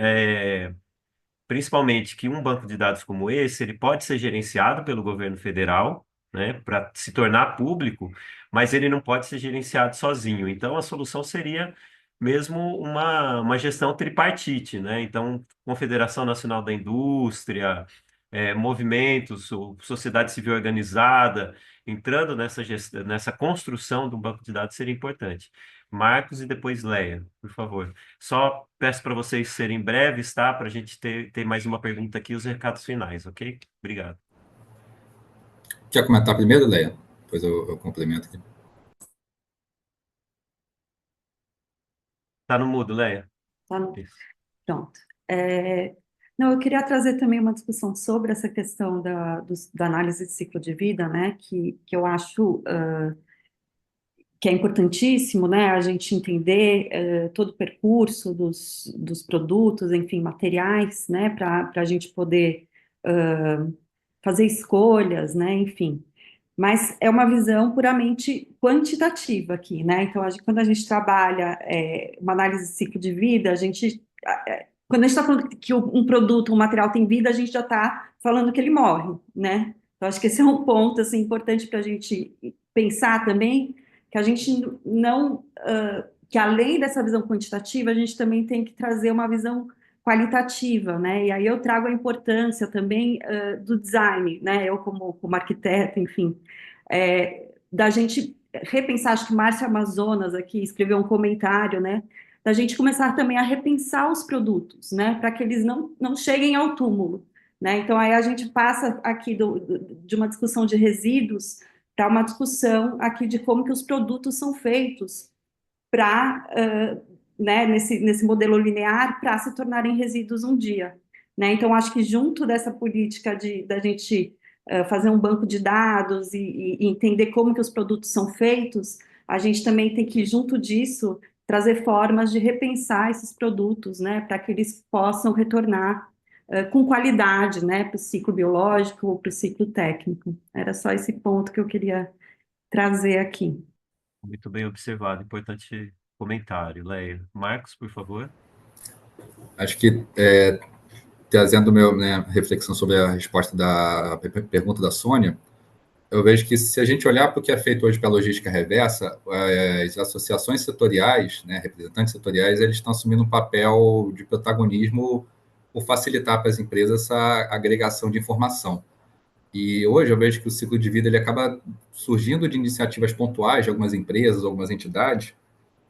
principalmente que um banco de dados como esse, ele pode ser gerenciado pelo governo federal, né, para se tornar público, mas ele não pode ser gerenciado sozinho. Então, a solução seria mesmo uma gestão tripartite, né? Então, Confederação Nacional da Indústria, movimentos, sociedade civil organizada, entrando nessa construção de um banco de dados seria importante. Marcos e depois Leia, por favor. Só peço para vocês serem breves, tá? Para a gente ter mais uma pergunta aqui e os recados finais, ok? Obrigado. Quer comentar primeiro, Leia? Depois eu complemento aqui. Tá no mudo, Leia. Tá no... Isso. Pronto. Não, eu queria trazer também uma discussão sobre essa questão da análise de ciclo de vida, né, que eu acho que é importantíssimo, né, a gente entender todo o percurso dos produtos, enfim, materiais, né, para a gente poder fazer escolhas, né, enfim. Mas é uma visão puramente quantitativa aqui, né? Então, quando a gente trabalha uma análise de ciclo de vida, quando a gente está falando que um produto, um material tem vida, a gente já está falando que ele morre, né? Então, acho que esse é um ponto assim, importante para a gente pensar também, que a gente não, que além dessa visão quantitativa, a gente também tem que trazer uma visão qualitativa, né? E aí eu trago a importância também do design, né? Eu como arquiteto, enfim, da gente repensar. Acho que Márcia Amazonas aqui escreveu um comentário, né? Da gente começar também a repensar os produtos, né? Para que eles não cheguem ao túmulo, né? Então aí a gente passa aqui de uma discussão de resíduos para uma discussão aqui de como que os produtos são feitos para né, nesse modelo linear, para se tornarem resíduos um dia, né? Então, acho que junto dessa política da gente fazer um banco de dados e entender como que os produtos são feitos, a gente também tem que, junto disso, trazer formas de repensar esses produtos, né, para que eles possam retornar com qualidade, né, para o ciclo biológico ou para o ciclo técnico. Era só esse ponto que eu queria trazer aqui. Muito bem observado, importante comentário. Leia. Marcos, por favor. Acho que trazendo minha reflexão sobre a resposta da pergunta da Sônia, eu vejo que se a gente olhar para o que é feito hoje pela logística reversa, as associações setoriais, né, representantes setoriais, eles estão assumindo um papel de protagonismo por facilitar para as empresas essa agregação de informação. E hoje eu vejo que o ciclo de vida ele acaba surgindo de iniciativas pontuais de algumas empresas, algumas entidades,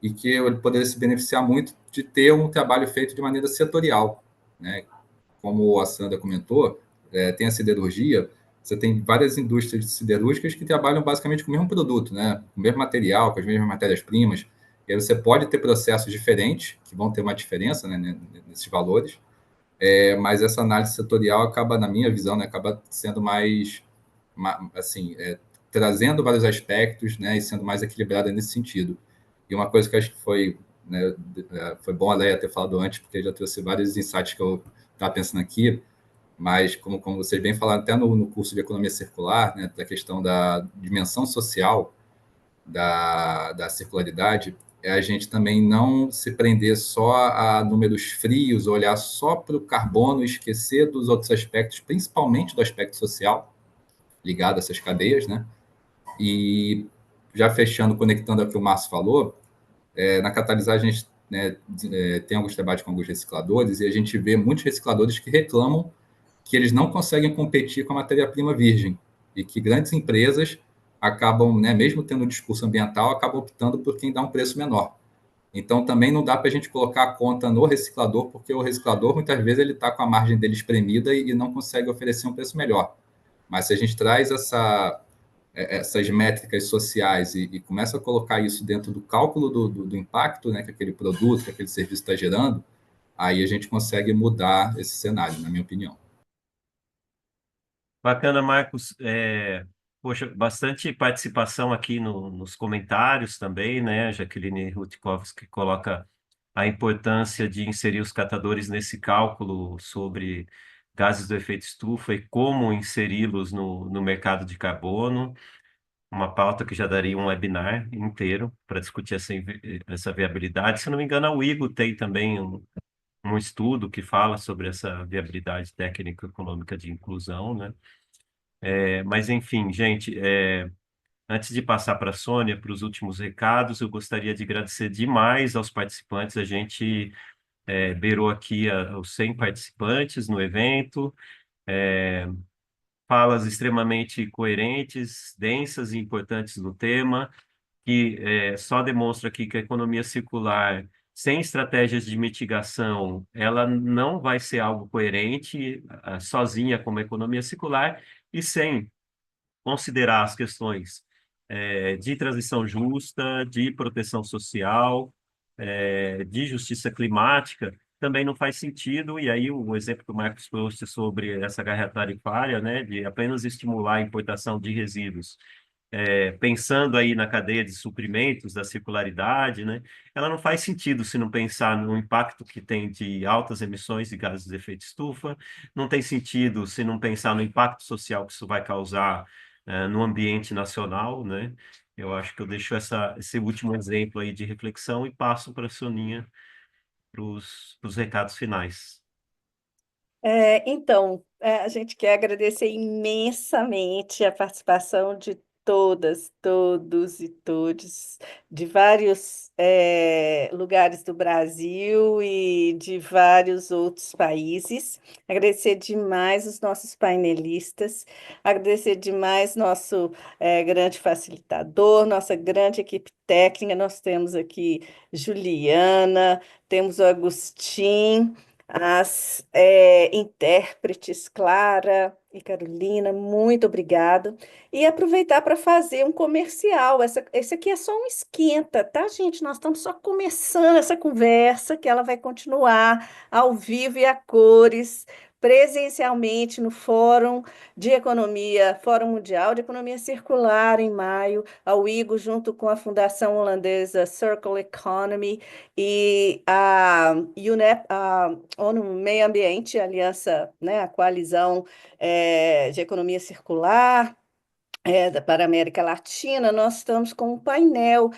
e que ele poderia se beneficiar muito de ter um trabalho feito de maneira setorial, né? Como a Sandra comentou, tem a siderurgia, você tem várias indústrias siderúrgicas que trabalham basicamente com o mesmo produto, né? Com o mesmo material, com as mesmas matérias-primas, e aí você pode ter processos diferentes, que vão ter uma diferença, né, nesses valores, mas essa análise setorial acaba, na minha visão, né, acaba sendo mais, assim, trazendo vários aspectos, né, e sendo mais equilibrada nesse sentido. E uma coisa que eu acho que foi, né, foi bom a Leia ter falado antes, porque já trouxe vários insights que eu estava pensando aqui, mas como vocês bem falaram até no curso de economia circular, né, da questão da dimensão social da circularidade, é a gente também não se prender só a números frios, olhar só para o carbono e esquecer dos outros aspectos, principalmente do aspecto social, ligado a essas cadeias, né? E já fechando, conectando ao que o Márcio falou, na Catalisar a gente, né, tem alguns trabalhos com alguns recicladores e a gente vê muitos recicladores que reclamam que eles não conseguem competir com a matéria-prima virgem e que grandes empresas acabam, né, mesmo tendo um discurso ambiental, acabam optando por quem dá um preço menor. Então, também não dá para a gente colocar a conta no reciclador, porque o reciclador, muitas vezes, ele está com a margem dele espremida e não consegue oferecer um preço melhor. Mas se a gente traz essas métricas sociais e começa a colocar isso dentro do cálculo do impacto, né, que aquele produto, que aquele serviço está gerando, aí a gente consegue mudar esse cenário, na minha opinião. Bacana, Marcos. Poxa, bastante participação aqui nos comentários também, né? A Jaqueline Rutkowski coloca a importância de inserir os catadores nesse cálculo sobre gases do efeito estufa e como inseri-los no mercado de carbono. Uma pauta que já daria um webinar inteiro para discutir essa viabilidade. Se não me engano, a Wigo tem também um estudo que fala sobre essa viabilidade técnico-econômica de inclusão, né? Mas, enfim, gente, antes de passar para a Sônia, para os últimos recados, eu gostaria de agradecer demais aos participantes. A gente beirou aqui os 100 participantes no evento, falas extremamente coerentes, densas e importantes no tema, que só demonstra aqui que a economia circular, sem estratégias de mitigação, ela não vai ser algo coerente, sozinha como economia circular, e sem considerar as questões de transição justa, de proteção social, de justiça climática, também não faz sentido. E aí o exemplo que o Marcos trouxe sobre essa guerra tarifária, né, de apenas estimular a importação de resíduos, pensando aí na cadeia de suprimentos, da circularidade, né, ela não faz sentido se não pensar no impacto que tem de altas emissões de gases de efeito estufa, não tem sentido se não pensar no impacto social que isso vai causar no ambiente nacional, né? Eu acho que eu deixo esse último exemplo aí de reflexão e passo para a Soninha para os recados finais. Então, a gente quer agradecer imensamente a participação de todas, todos e todes, de vários lugares do Brasil e de vários outros países. Agradecer demais os nossos painelistas, agradecer demais nosso grande facilitador, nossa grande equipe técnica. Nós temos aqui Juliana, temos o Agostinho, as intérpretes Clara e Carolina, muito obrigada. E aproveitar para fazer um comercial. Esse aqui é só um esquenta, tá, gente? Nós estamos só começando essa conversa, que ela vai continuar ao vivo e a cores presencialmente no Fórum Mundial de Economia Circular em maio, a WIGO junto com a Fundação Holandesa Circle Economy e a UNEP, a ONU Meio Ambiente, a Aliança, né, a Coalizão de Economia Circular, para a América Latina, nós estamos com um painel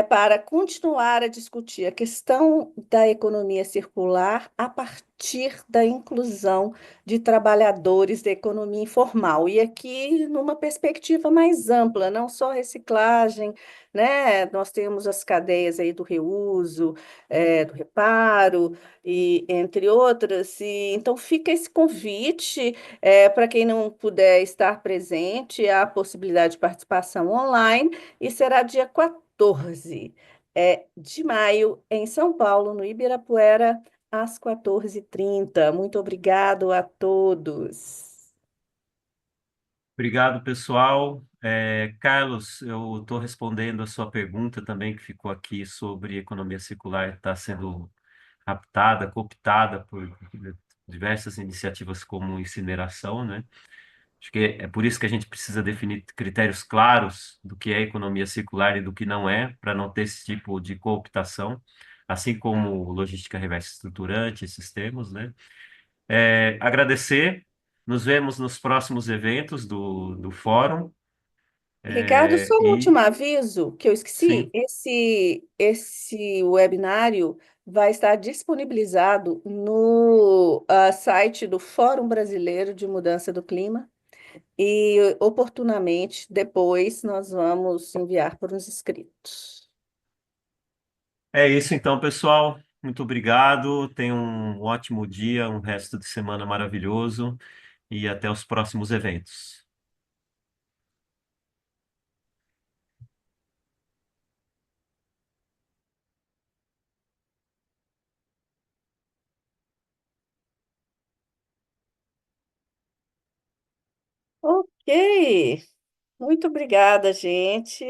para continuar a discutir a questão da economia circular a partir da inclusão de trabalhadores da economia informal. E aqui, numa perspectiva mais ampla, não só reciclagem, né? Nós temos as cadeias aí do reuso, do reparo, e entre outras. E, então, fica esse convite para quem não puder estar presente, há a possibilidade de participação online e será dia 14 de maio, em São Paulo, no Ibirapuera, às 14h30. Muito obrigado a todos. Obrigado, pessoal. Carlos, eu estou respondendo a sua pergunta também, que ficou aqui sobre economia circular, está sendo raptada, cooptada por diversas iniciativas como incineração, né? Acho que é por isso que a gente precisa definir critérios claros do que é economia circular e do que não é, para não ter esse tipo de cooptação, assim como logística reversa estruturante, esses termos, né? Agradecer, nos vemos nos próximos eventos do fórum, Ricardo, só um e último aviso que eu esqueci. sim, Esse webinário vai estar disponibilizado no site do Fórum Brasileiro de Mudança do Clima. E, oportunamente, depois nós vamos enviar para os inscritos. é isso então, pessoal. Muito obrigado, tenham um ótimo dia, um resto de semana maravilhoso e até os próximos eventos. Ok, muito obrigada, gente.